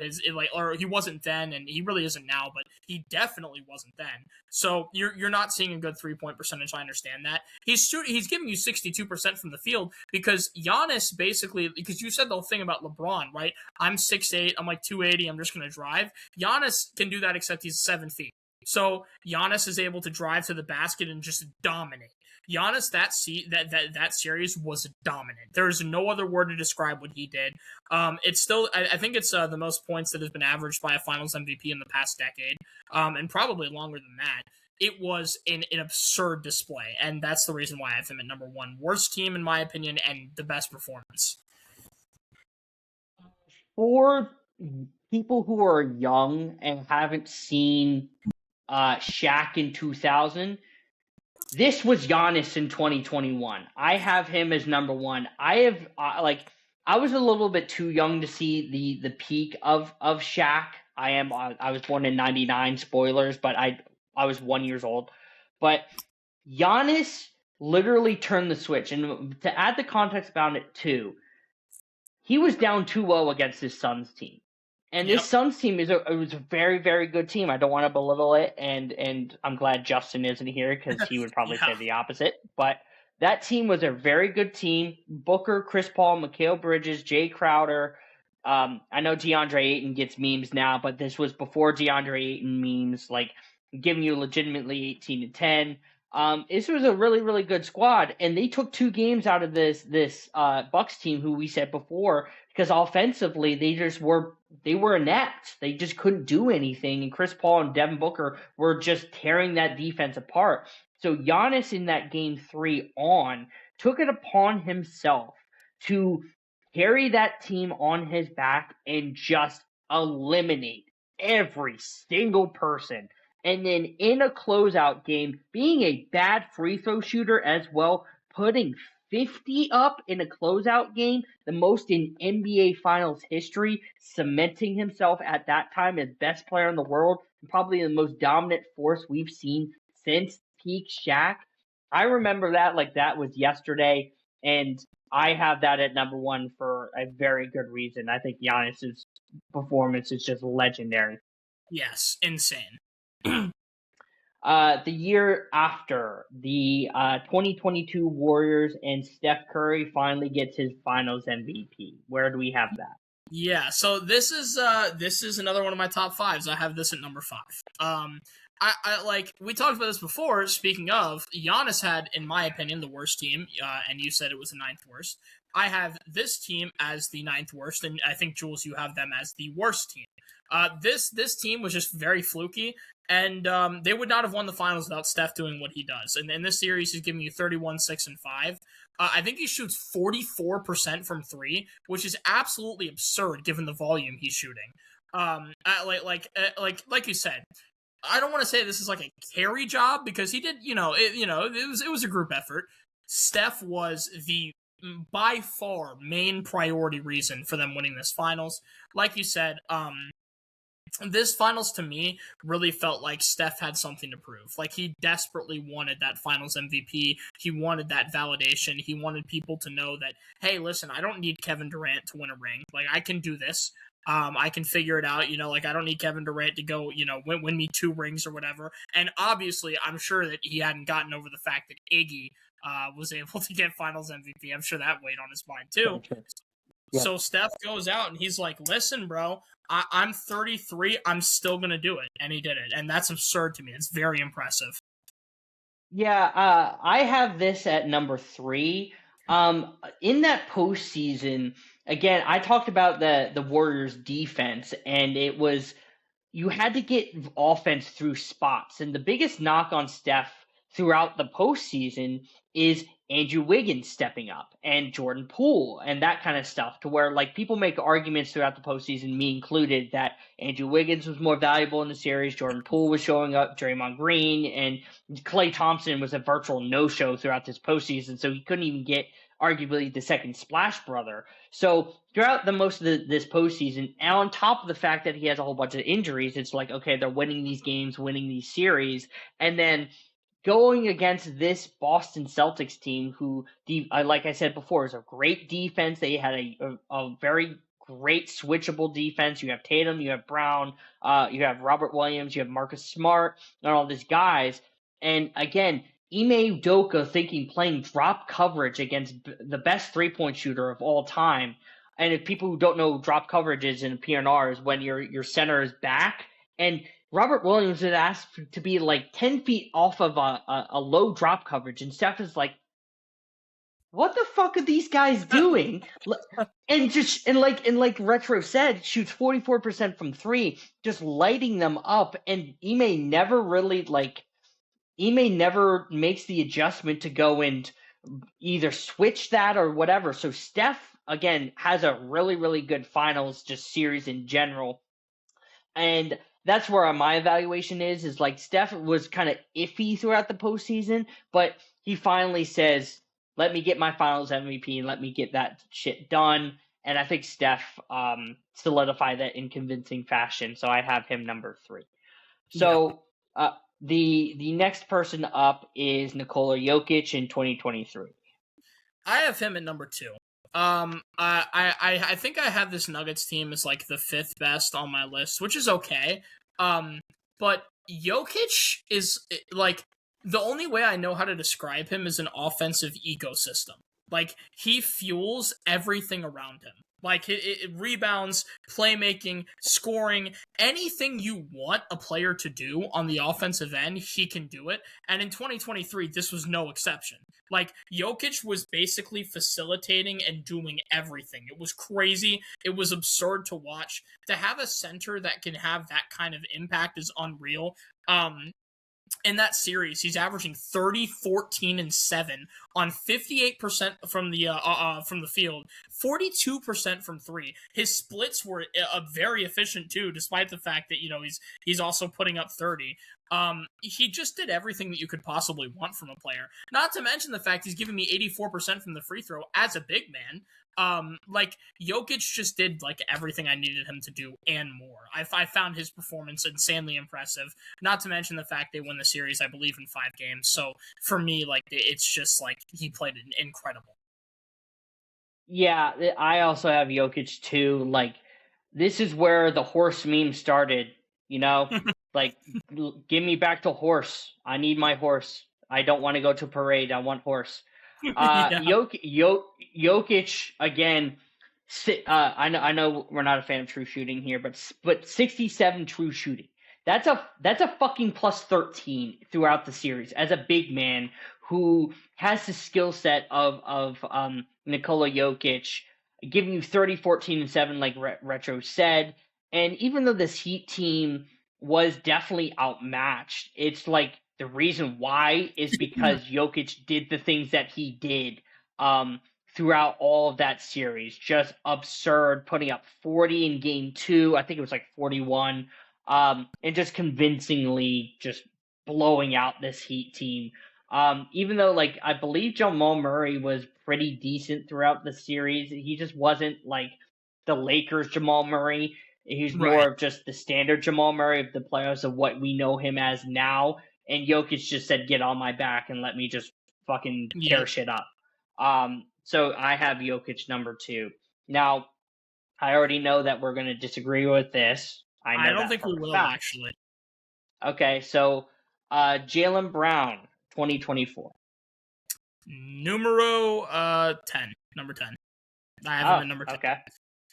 or he wasn't then, and he really isn't now, but he definitely wasn't then. So you're not seeing a good 3-point percentage. I understand that. He's giving you 62% from the field because Giannis basically, because you said the whole thing about LeBron, right? I'm 6'8", I'm like 280, I'm just gonna drive. Giannis can do that, except he's 7 feet. So Giannis is able to drive to the basket and just dominate. Giannis, that series was dominant. There is no other word to describe what he did. It's still, I think it's the most points that has been averaged by a Finals MVP in the past decade, and probably longer than that. It was an absurd display, and that's the reason why I have him at number 1. Worst team, in my opinion, and the best performance. For people who are young and haven't seen Shaq in 2000, this was Giannis in 2021. I have him as number 1. I have I was a little bit too young to see the peak of Shaq. I was born in 99, spoilers, but I was 1 year old. But Giannis literally turned the switch. And to add the context about it too, he was down 2-0 against his Suns team. And this Suns team was a very, very good team. I don't want to belittle it, and I'm glad Justin isn't here because he would probably say the opposite. But that team was a very good team. Booker, Chris Paul, Mikal Bridges, Jay Crowder. I know DeAndre Ayton gets memes now, but this was before DeAndre Ayton memes, like giving you legitimately 18-10. This was a really, really good squad, and they took 2 games out of this Bucks team, who we said before, because offensively they were inept. They just couldn't do anything, and Chris Paul and Devin Booker were just tearing that defense apart. So Giannis in that game 3 took it upon himself to carry that team on his back and just eliminate every single person. And then in a closeout game, being a bad free throw shooter as well, putting 50 up in a closeout game, the most in NBA Finals history, cementing himself at that time as best player in the world, and probably the most dominant force we've seen since peak Shaq. I remember that like that was yesterday, and I have that at number one for a very good reason. I think Giannis's performance is just legendary. Yes, insane. The year after, the 2022 Warriors and Steph Curry finally gets his Finals MVP. Where do we have that? Yeah, so this is another one of my top fives. I have this at number 5. I like we talked about this before. Speaking of, Giannis had, in my opinion, the worst team, and you said it was the 9th worst. I have this team as the 9th worst, and I think Jules, you have them as the worst team. This team was just very fluky, and they would not have won the finals without Steph doing what he does. And in this series, he's giving you 31, 6, and 5. I think he shoots 44% from 3, which is absolutely absurd given the volume he's shooting. Like you said, I don't want to say this is like a carry job because he did, it was a group effort. Steph was the by far main priority reason for them winning this finals. Like you said, this finals to me really felt like Steph had something to prove. Like he desperately wanted that finals MVP. He wanted that validation. He wanted people to know that, hey, listen, I don't need Kevin Durant to win a ring. Like I can do this. I can figure it out. Like I don't need Kevin Durant to go, win me 2 rings or whatever. And obviously, I'm sure that he hadn't gotten over the fact that Iggy was able to get finals MVP. I'm sure that weighed on his mind too. Yeah. So Steph goes out and he's like, listen, bro, I'm 33. I'm still going to do it. And he did it. And that's absurd to me. It's very impressive. Yeah, I have this at number 3. In that postseason, again, I talked about the Warriors' defense, and it was you had to get offense through spots. And the biggest knock on Steph throughout the postseason is Andrew Wiggins stepping up and Jordan Poole and that kind of stuff, to where like people make arguments throughout the postseason, me included, that Andrew Wiggins was more valuable in the series, Jordan Poole was showing up, Draymond Green, and Klay Thompson was a virtual no-show throughout this postseason, so he couldn't even get arguably the second Splash Brother. So throughout the most of this postseason, and on top of the fact that he has a whole bunch of injuries, it's like, okay, they're winning these games, winning these series, and then going against this Boston Celtics team who, like I said before, is a great defense. They had a very great switchable defense. You have Tatum, you have Brown, you have Robert Williams, you have Marcus Smart, and all these guys. And again, Ime Udoka playing drop coverage against the best three-point shooter of all time. And if people who don't know drop coverage is in PNR is when your center is back, and Robert Williams had asked to be like 10 feet off of a low drop coverage, and Steph is like, what the fuck are these guys doing? and like Retro said, shoots 44% from 3, just lighting them up, and Ime never makes the adjustment to go and either switch that or whatever. So Steph, again, has a really, really good finals just series in general. And that's where my evaluation is like Steph was kind of iffy throughout the postseason, but he finally says, let me get my finals MVP and let me get that shit done. And I think Steph solidified that in convincing fashion. So I have him number 3. So the next person up is Nikola Jokic in 2023. I have him at number 2. I think I have this Nuggets team as like the 5th best on my list, which is okay. But Jokic is like the only way I know how to describe him is an offensive ecosystem. Like he fuels everything around him. Like it rebounds, playmaking, scoring, anything you want a player to do on the offensive end, he can do it. And in 2023, this was no exception. Like Jokic was basically facilitating and doing everything. It was crazy. It was absurd to watch. To have a center that can have that kind of impact is unreal. In that series, he's averaging 30, 14, and 7 on 58% from the field, 42% from 3. His splits were very efficient too, despite the fact that he's also putting up 30. He just did everything that you could possibly want from a player. Not to mention the fact he's giving me 84% from the free throw as a big man. Like Jokic just did like everything I needed him to do and more. I found his performance insanely impressive. Not to mention the fact they won the series, I believe, in 5 games. So for me, like it's just like he played incredible. Yeah, I also have Jokic too. Like, this is where the horse meme started, you know? Like, give me back to horse. I need my horse. I don't want to go to parade. I want horse. Yeah. Jokic again. I know we're not a fan of true shooting here, but 67 true shooting. That's a fucking plus 13 throughout the series as a big man who has the skill set of Nikola Jokic, giving you 30, 14, and 7, like Retro said. And even though this Heat team was definitely outmatched, it's like the reason why is because Jokic did the things that he did throughout all of that series. Just absurd, putting up 40 in game 2. I think it was like 41. And just convincingly just blowing out this Heat team. Even though, like, I believe Jamal Murray was pretty decent throughout the series, he just wasn't like the Lakers Jamal Murray. He's Right. more of just the standard Jamal Murray of the playoffs of what we know him as now. And Jokic just said, "Get on my back and let me just fucking tear Yep. shit up." So I have Jokic number 2. Now, I already know that we're going to disagree with this. I I know don't that think for we a will fact. actually. Okay, so Jaylen Brown, 2024. Numero 10. Number 10. I have him Oh, at number 10. okay.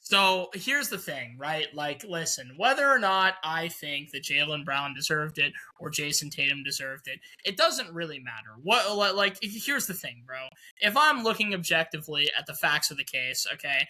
So here's the thing, right? Like, listen, whether or not I think that Jaylen Brown deserved it or Jason Tatum deserved it, it doesn't really matter. What, like, here's the thing, bro. If I'm looking objectively at the facts of the case, okay,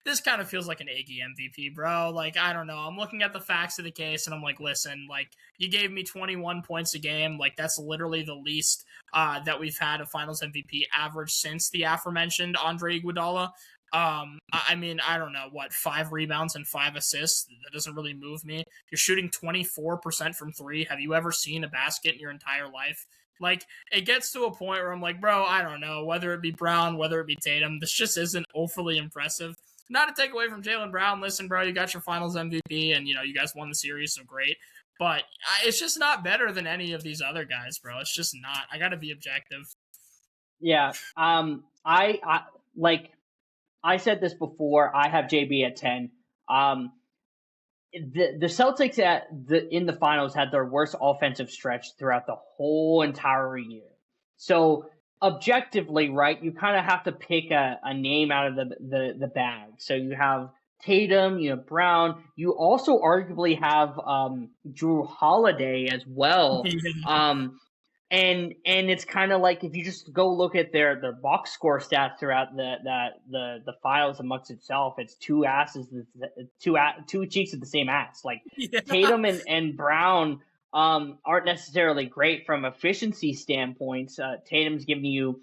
this kind of feels like an Iggy MVP, bro. Like, I don't know. I'm looking at the facts of the case and I'm like, listen, like, you gave me 21 points a game. Like, that's literally the least that we've had a Finals MVP average since the aforementioned Andre Iguodala. I mean, I don't know, 5 rebounds and 5 assists. That doesn't really move me. You're shooting 24% from 3. Have you ever seen a basket in your entire life? Like, it gets to a point where I'm like, bro, I don't know, whether it be Brown, whether it be Tatum, this just isn't overly impressive. Not to take away from Jaylen Brown. Listen, bro, you got your Finals MVP, and you guys won the series, so great. But it's just not better than any of these other guys, bro. It's just not. I got to be objective. Yeah. I like I said this before. I have JB at 10. Um, the Celtics in the finals had their worst offensive stretch throughout the whole entire year. So objectively, right, you kind of have to pick a name out of the bag. So you have Tatum, you have Brown. You also arguably have Drew Holiday as well. And it's kind of like if you just go look at their box score stats throughout the finals amongst itself, it's two asses, two cheeks of the same ass. Like Yeah. Tatum and Brown aren't necessarily great from efficiency standpoints. Tatum's giving you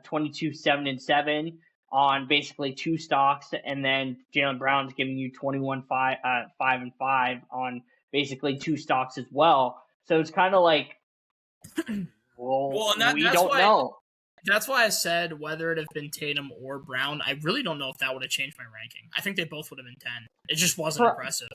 22, 7, and 7 on basically 2 stocks, and then Jaylen Brown's giving you 21, 5, 5 and 5 on basically 2 stocks as well. So it's kind of like, well, Well, and we that's don't why know. that's why I said whether it have been Tatum or Brown, I really don't know if that would have changed my ranking. I think they both would have been 10. It just wasn't Pro- impressive.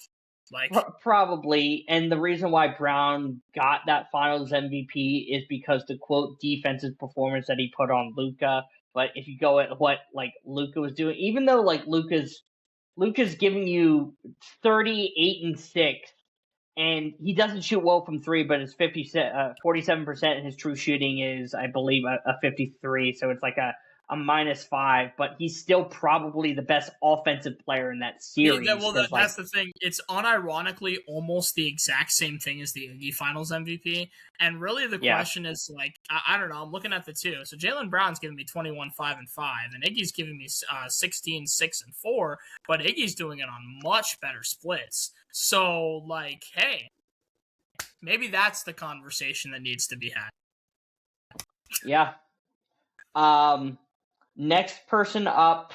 Like, Probably, and the reason why Brown got that Finals MVP is because the quote defensive performance that he put on Luka. But if you go at what like Luka was doing, even though like Luka's giving you 38 and 6, and he doesn't shoot well from 3, but it's 47%. His true shooting is, I believe, a 53. So it's like a -5, but he's still probably the best offensive player in that series because like that's the thing. It's unironically almost the exact same thing as the Iggy Finals MVP. And really, the yeah. question is like, I don't know. I'm looking at the two. So Jaylen Brown's giving me 21, 5, and 5, and Iggy's giving me 16, 6, and 4. But Iggy's doing it on much better splits. So like, hey, maybe that's the conversation that needs to be had. Yeah. Next person up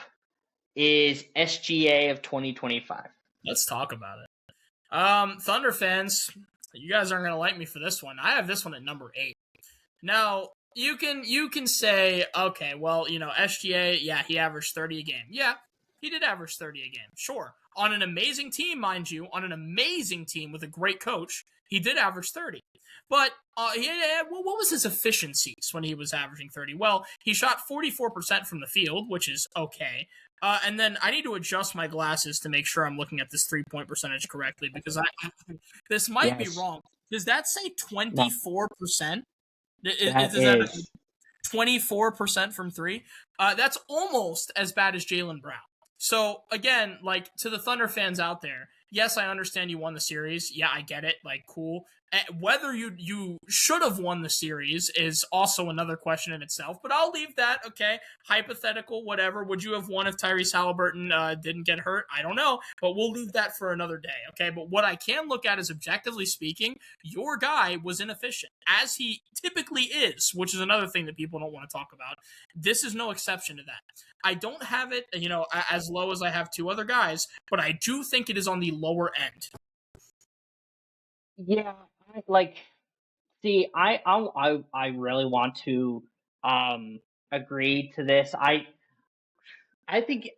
is SGA of 2025. Let's talk about it. Thunder fans, you guys aren't gonna like me for this one. I have this one at number 8. Now, you can say, okay, well, SGA, yeah, he averaged 30 a game. Yeah, he did average 30 a game. Sure. On an amazing team, mind you, on an amazing team with a great coach, He did average 30. But what was his efficiencies when he was averaging 30? Well, he shot 44% from the field, which is okay. And then I need to adjust my glasses to make sure I'm looking at this 3-point percentage correctly, because this might be wrong. Does that say 24%? That is 24% from three? That's almost as bad as Jaylen Brown. So again, like, to the Thunder fans out there, yes, I understand you won the series. Yeah, I get it. Like, cool. Whether you should have won the series is also another question in itself, but I'll leave that, okay? Hypothetical, whatever. Would you have won if Tyrese Halliburton didn't get hurt? I don't know, but we'll leave that for another day, okay? But what I can look at is, objectively speaking, your guy was inefficient, as he typically is, which is another thing that people don't want to talk about. This is no exception to that. I don't have it, as low as I have two other guys, but I do think it is on the lower end. Yeah, see, I really want to agree to this. I think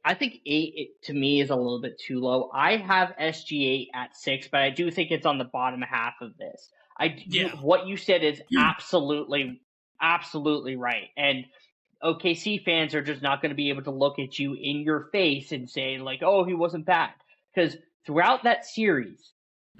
8 to me is a little bit too low. I have SG8 at 6, but I do think it's on the bottom half of this. What you said is absolutely right, and OKC fans are just not going to be able to look at you in your face and say, like, oh, he wasn't bad, because throughout that series,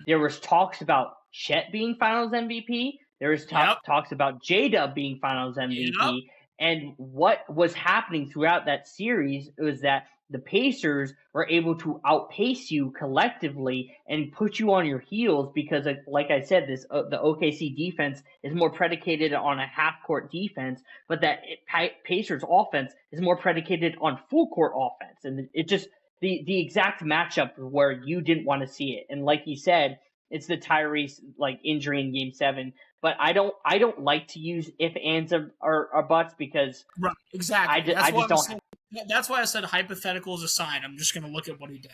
there was talks about Chet being Finals MVP. There was talks about J-Dub being Finals MVP. And what was happening throughout that series was that the Pacers were able to outpace you collectively and put you on your heels because, like I said, the OKC defense is more predicated on a half-court defense, but that Pacers offense is more predicated on full-court offense. And it just the exact matchup where you didn't want to see it. And like you said, it's the Tyrese injury in Game 7. But I don't like to use if, ands, or buts because exactly. That's why I said hypotheticals aside. I'm just going to look at what he did.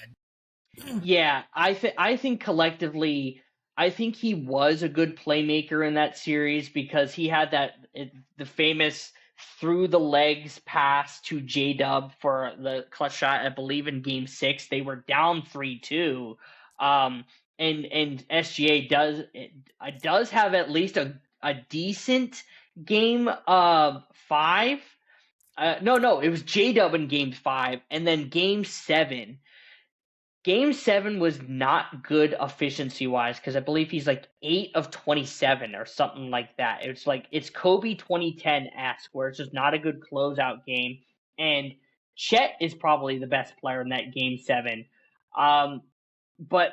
Yeah, I think collectively, I think he was a good playmaker in that series because he had the famous through the legs pass to J-Dub for the clutch shot. I believe in Game 6 they were down 3-2. And SGA does have at least a decent Game 5. No, it was J-Dub in Game 5, and then Game 7. Game 7 was not good efficiency-wise because I believe he's 8 of 27 or something like that. It's Kobe 2010-esque where it's just not a good closeout game. And Chet is probably the best player in that Game 7. But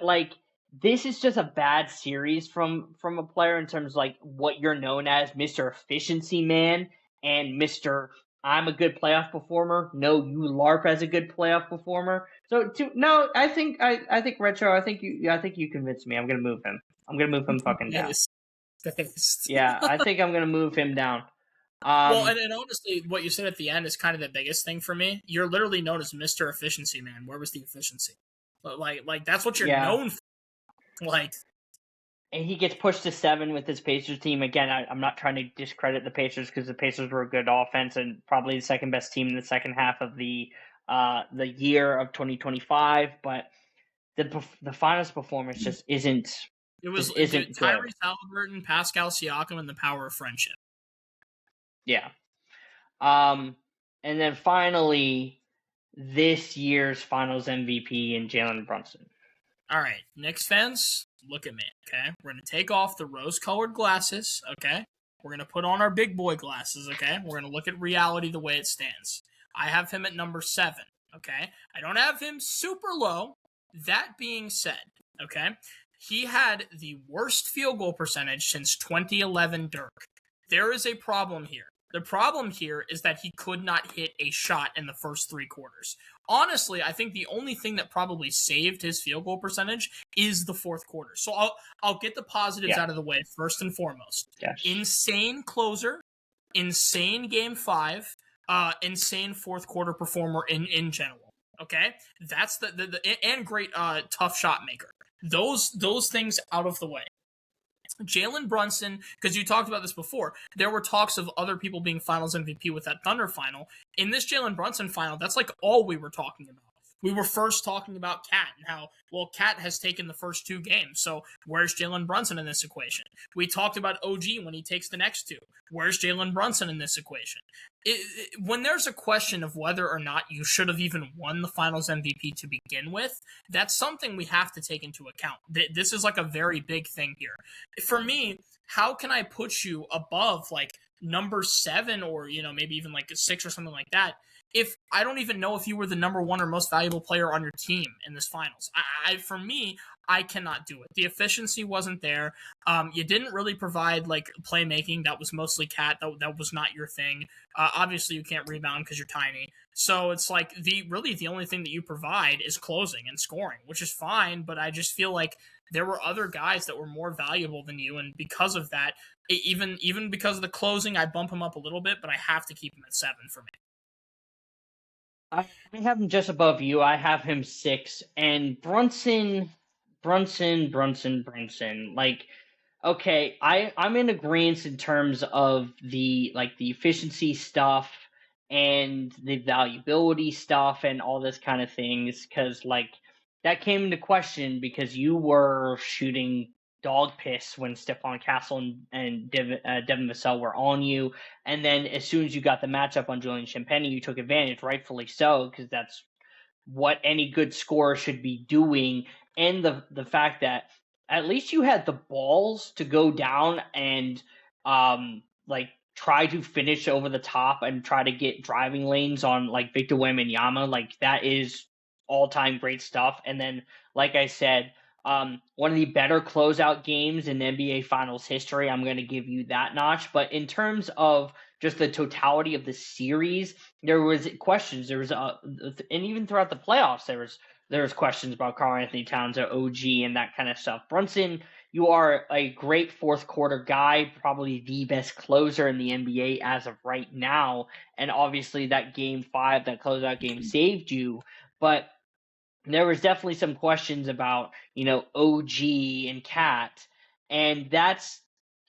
this is just a bad series from a player in terms of what you're known as, Mr. Efficiency Man and Mr. I'm a good playoff performer. No, you LARP as a good playoff performer. So I think Retro. I think you convinced me. I'm gonna move him. I'm gonna move him fucking down. Yeah, I think I'm gonna move him down. Well, and honestly, what you said at the end is kind of the biggest thing for me. You're literally known as Mr. Efficiency Man. Where was the efficiency? Like that's what you're known for. And he gets pushed to 7 with his Pacers team. Again, I'm not trying to discredit the Pacers because the Pacers were a good offense and probably the second best team in the second half of the year of 2025. But the finals performance just isn't. It was isn't Tyrese Halliburton, Pascal Siakam, and the power of friendship. Yeah. And then finally, this year's Finals MVP in Jalen Brunson. All right, Knicks fans, look at me, okay? We're going to take off the rose-colored glasses, okay? We're going to put on our big boy glasses, okay? We're going to look at reality the way it stands. I have him at number 7, okay? I don't have him super low. That being said, okay, he had the worst field goal percentage since 2011 Dirk. There is a problem here. The problem here is that he could not hit a shot in the first 3 quarters. Honestly, I think the only thing that probably saved his field goal percentage is the 4th quarter. So I'll get the positives out of the way first and foremost. Yes. Insane closer, insane Game 5, insane 4th quarter performer in general. Okay, that's the and great tough shot maker. Those things out of the way. Jalen Brunson, because you talked about this before, there were talks of other people being Finals MVP with that Thunder final. In this Jalen Brunson final, that's all we were talking about. We were first talking about Cat and how, well, Cat has taken the first 2 games, so where's Jalen Brunson in this equation? We talked about OG when he takes the next 2. Where's Jalen Brunson in this equation? When there's a question of whether or not you should have even won the Finals MVP to begin with, that's something we have to take into account. This is like a very big thing here. For me, how can I put you above like number 7 or, you know, maybe even like a 6 or something like that if I don't even know if you were the number 1 or most valuable player on your team in this finals? For me, I cannot do it. The efficiency wasn't there. You didn't really provide like playmaking. That was mostly Cat. That was not your thing. Obviously, you can't rebound because you're tiny. So it's like the only thing that you provide is closing and scoring, which is fine. But I just feel like there were other guys that were more valuable than you, and because of that, even because of the closing, I bump him up a little bit, but I have to keep him at 7 for me. I have him just above you. I have him 6. And Brunson. Like, okay, I'm in agreement in terms of the efficiency stuff and the valuability stuff and all this kind of things, because like that came into question because you were shooting dog piss when Stephon Castle and Devin Vassell were on you, and then as soon as you got the matchup on Julian Champagnie, you took advantage, rightfully so, because that's what any good scorer should be doing, and the fact that at least you had the balls to go down and like try to finish over the top and try to get driving lanes on like Victor Wembanyama. Like that is all-time great stuff. And then, like I said, one of the better closeout games in NBA Finals history. I'm going to give you that notch. But in terms of just the totality of the series, there was questions. There was and even throughout the playoffs, there was questions about Karl-Anthony Towns or OG and that kind of stuff. Brunson, you are a great fourth quarter guy, probably the best closer in the NBA as of right now. And obviously that game 5, that closeout game saved you. But there was definitely some questions about, OG and Cat, and that's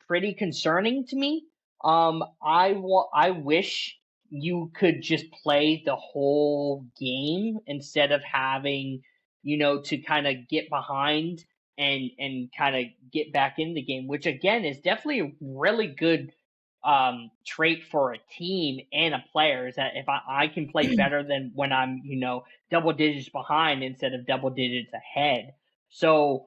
pretty concerning to me. I wish you could just play the whole game instead of having, to kind of get behind and kind of get back in the game, which again is definitely a really good trait for a team and a player, is that if I can play better than when I'm, double digits behind instead of double digits ahead. So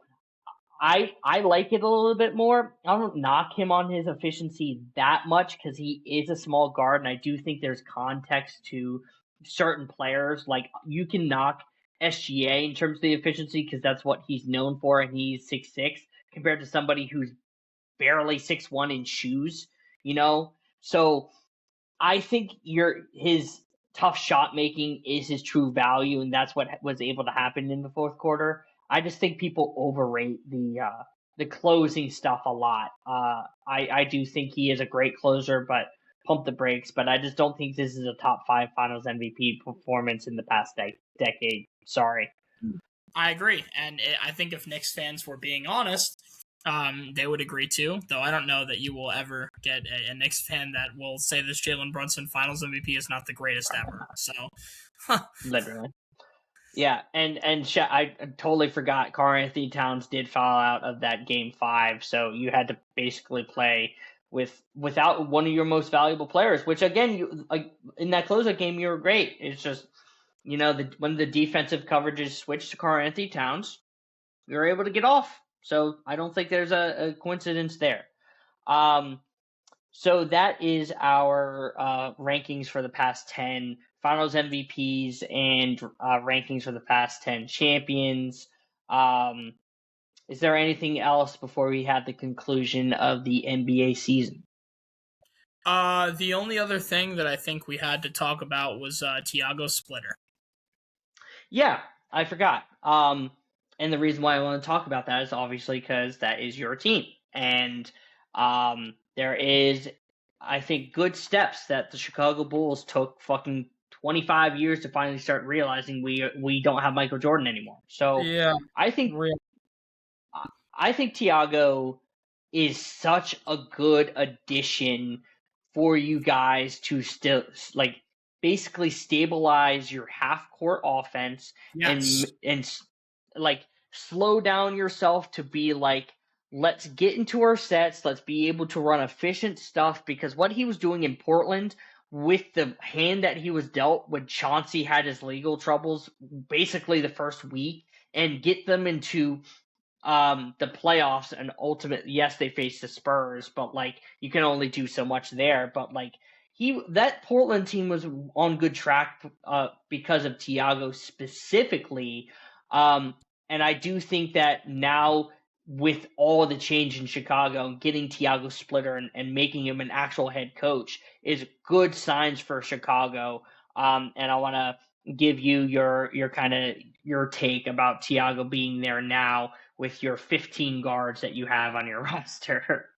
I like it a little bit more. I don't knock him on his efficiency that much because he is a small guard, and I do think there's context to certain players. Like you can knock SGA in terms of the efficiency because that's what he's known for, and he's 6'6", compared to somebody who's barely 6'1" in shoes. So I think his tough shot making is his true value, and that's what was able to happen in the fourth quarter. I just think people overrate the closing stuff a lot. I do think he is a great closer, but pump the brakes. But I just don't think this is a top 5 Finals MVP performance in the past decade. Sorry. I agree, and I think if Knicks fans were being honest, they would agree too. Though I don't know that you will ever get a Knicks fan that will say this Jalen Brunson Finals MVP is not the greatest ever. So, literally. Yeah, and I totally forgot Karl-Anthony Towns did foul out of that game 5, so you had to basically play without one of your most valuable players, which again, in that closeout game, you were great. It's just, when the defensive coverages switched to Karl-Anthony Towns, you were able to get off. So I don't think there's a coincidence there. So that is our rankings for the past 10 Finals MVPs and rankings for the past 10 champions. Is there anything else before we have the conclusion of the NBA season? The only other thing that I think we had to talk about was Tiago's splitter. Yeah, I forgot. And the reason why I want to talk about that is obviously because that is your team. And there is, I think, good steps that the Chicago Bulls took fucking 25 years to finally start realizing we don't have Michael Jordan anymore. So yeah, I think Tiago is such a good addition for you guys to still, like, basically stabilize your half-court offense Yes. and like slow down yourself to be like, let's get into our sets, let's be able to run efficient stuff, because what he was doing in Portland with the hand that he was dealt when Chauncey had his legal troubles basically the first week, and get them into the playoffs, and ultimately, yes, they faced the Spurs, but like you can only do so much there. But like that Portland team was on good track because of Thiago specifically. And I do think that now, with all the change in Chicago, getting Thiago Splitter and making him an actual head coach is good signs for Chicago. And I want to give you your kind of your take about Thiago being there now with your 15 guards that you have on your roster.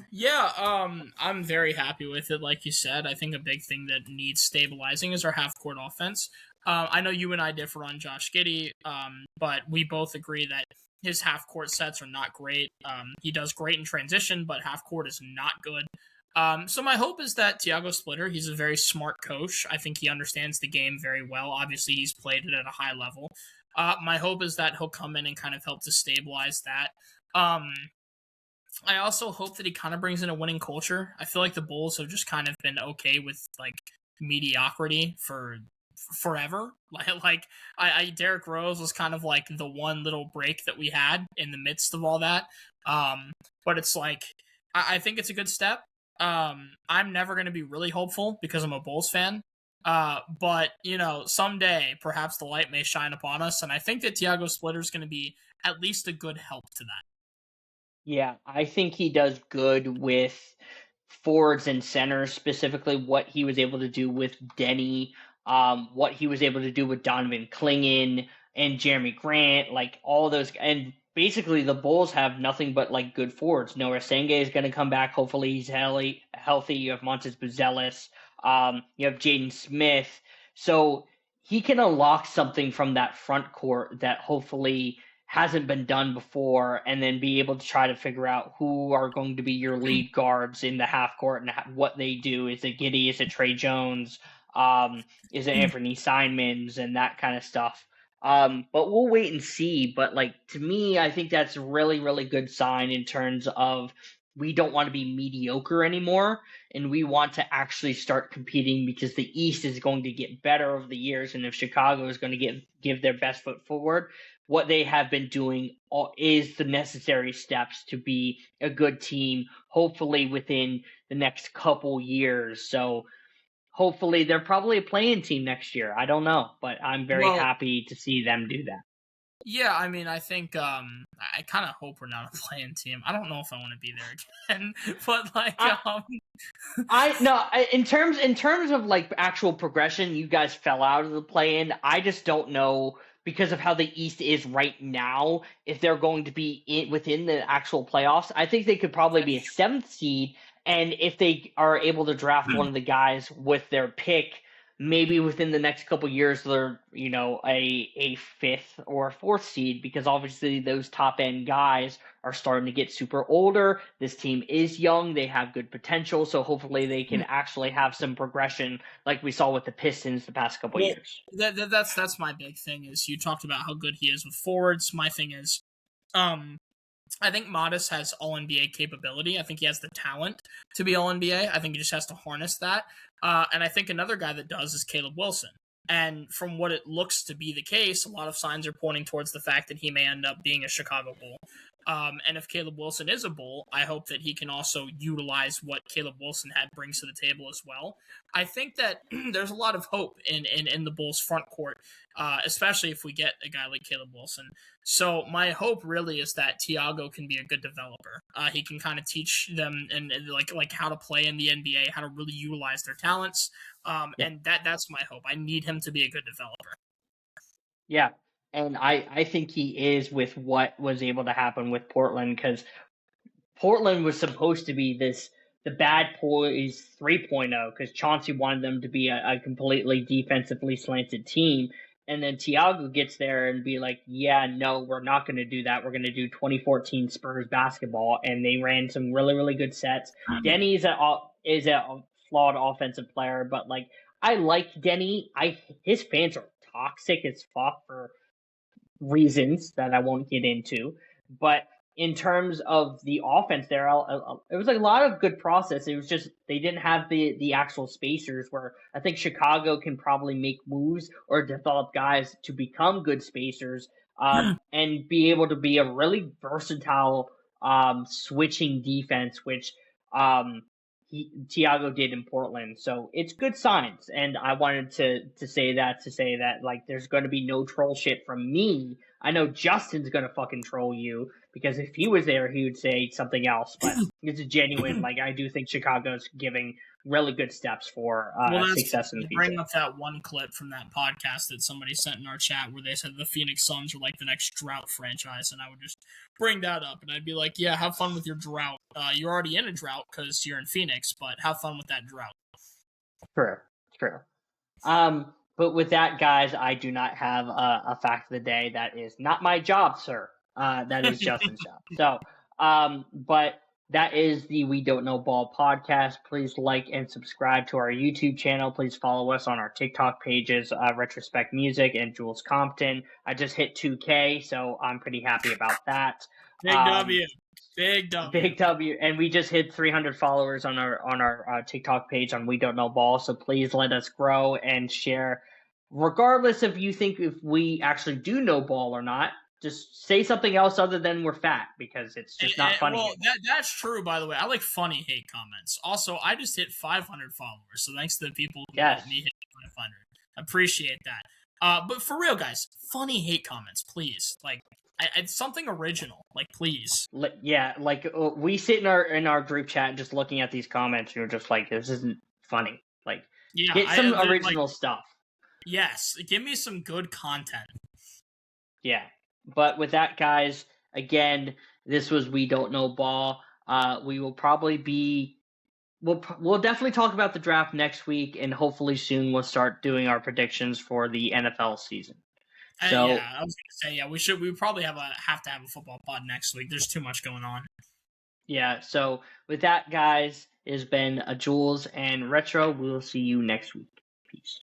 Yeah, I'm very happy with it. Like you said, I think a big thing that needs stabilizing is our half court offense. I know you and I differ on Josh Giddey, but we both agree that his half court sets are not great. He does great in transition, but half court is not good. So my hope is that Thiago Splitter, he's a very smart coach. I think he understands the game very well. Obviously, he's played it at a high level. My hope is that he'll come in and kind of help to stabilize that. I also hope that he kind of brings in a winning culture. I feel like the Bulls have just kind of been okay with like mediocrity for forever. Derrick Rose was kind of like the one little break that we had in the midst of all that. But it's like I think it's a good step. I'm never going to be really hopeful because I'm a Bulls fan. But someday perhaps the light may shine upon us, and I think that Thiago Splitter is going to be at least a good help to that. Yeah, I think he does good with forwards and centers, specifically what he was able to do with Denny, what he was able to do with Donovan Clingan and Jeremy Grant, like all those. And basically, the Bulls have nothing but like good forwards. Noah Senge is going to come back. Hopefully, he's healthy. You have Montes Buzelis. You have Jaden Smith. So he can unlock something from that front court that hopefully hasn't been done before, and then be able to try to figure out who are going to be your lead guards in the half court and what they do. Is it Giddey? Is it Trey Jones? Is it Anthony Simons and that kind of stuff? But we'll wait and see. But like to me, I think that's a really, really good sign in terms of we don't want to be mediocre anymore, and we want to actually start competing, because the East is going to get better over the years, and if Chicago is going to give their best foot forward, what they have been doing is the necessary steps to be a good team, hopefully within the next couple years. So hopefully they're probably a playing team next year. I don't know, but I'm very happy to see them do that. Yeah, I mean, I think I kind of hope we're not a playing team. I don't know if I want to be there again, but like, in terms of like actual progression, you guys fell out of the play-in. I just don't know, because of how the East is right now, if they're going to be within the actual playoffs. I think they could probably be a 7th seed, and if they are able to draft one of the guys with their pick, maybe within the next couple years they're a 5th or 4th seed, because obviously those top end guys are starting to get super older. This team is young, they have good potential, so hopefully they can actually have some progression like we saw with the Pistons the past couple years. That's my big thing. Is you talked about how good he is with forwards. My thing is I think Modest has All-NBA capability. I think he has the talent to be All-NBA. I think he just has to harness that. And I think another guy that does is Caleb Wilson. And from what it looks to be the case, a lot of signs are pointing towards the fact that he may end up being a Chicago Bull. And if Caleb Wilson is a Bull, I hope that he can also utilize what Caleb Wilson brings to the table as well. I think that there's a lot of hope in the Bulls front court, especially if we get a guy like Caleb Wilson. So my hope really is that Thiago can be a good developer. He can kind of teach them and like how to play in the NBA, how to really utilize their talents. And that's my hope. I need him to be a good developer. Yeah. And I think he is, with what was able to happen with Portland, because Portland was supposed to be the bad boys 3.0, because Chauncey wanted them to be a completely defensively slanted team. And then Thiago gets there and be like, yeah, no, we're not going to do that. We're going to do 2014 Spurs basketball. And they ran some really, really good sets. Denny is a flawed offensive player, but like, I like Denny. His fans are toxic as fuck for reasons that I won't get into. But in terms of the offense, it was a lot of good process. It was just they didn't have the actual spacers. Where I think Chicago can probably make moves or develop guys to become good spacers, and be able to be a really versatile switching defense, which Tiago did in Portland. So it's good signs. And I wanted to say that like there's going to be no troll shit from me. I know Justin's going to fucking troll you because if he was there, he would say something else. But it's a genuine, like, I do think Chicago's giving really good steps for success in the future. Bring up that one clip from that podcast that somebody sent in our chat where they said the Phoenix Suns are like the next drought franchise, and I would just bring that up, and I'd be like, yeah, have fun with your drought. You're already in a drought because you're in Phoenix, but have fun with that drought. True. But with that, guys, I do not have a fact of the day. That is not my job, sir. That is Justin's job. So, but that is the We Don't Know Ball podcast. Please like and subscribe to our YouTube channel. Please follow us on our TikTok pages, Retrospect Music and Jules Compton. I just hit 2K, so I'm pretty happy about that. Big W. Big W. And we just hit 300 followers on our TikTok page on We Don't Know Ball. So please let us grow and share. Regardless if you think if we actually do know ball or not, just say something else other than we're fat, because it's just not funny. Well, that's true, by the way. I like funny hate comments. Also, I just hit 500 followers, so thanks to the people who let me hit 500. Appreciate that. But for real, guys, funny hate comments, please. Like, it's something original. Like, please. Yeah, like we sit in our group chat just looking at these comments, and we're just like, this isn't funny. Like, get some original stuff. Yes, give me some good content. Yeah. But with that, guys, again, this was We Don't Know Ball. We will probably we'll definitely talk about the draft next week, and hopefully soon we'll start doing our predictions for the NFL season. So yeah, I was gonna say, we probably have to have a football pod next week. There's too much going on. Yeah, so with that, guys, it has been Jules and Retro. We'll see you next week. Peace.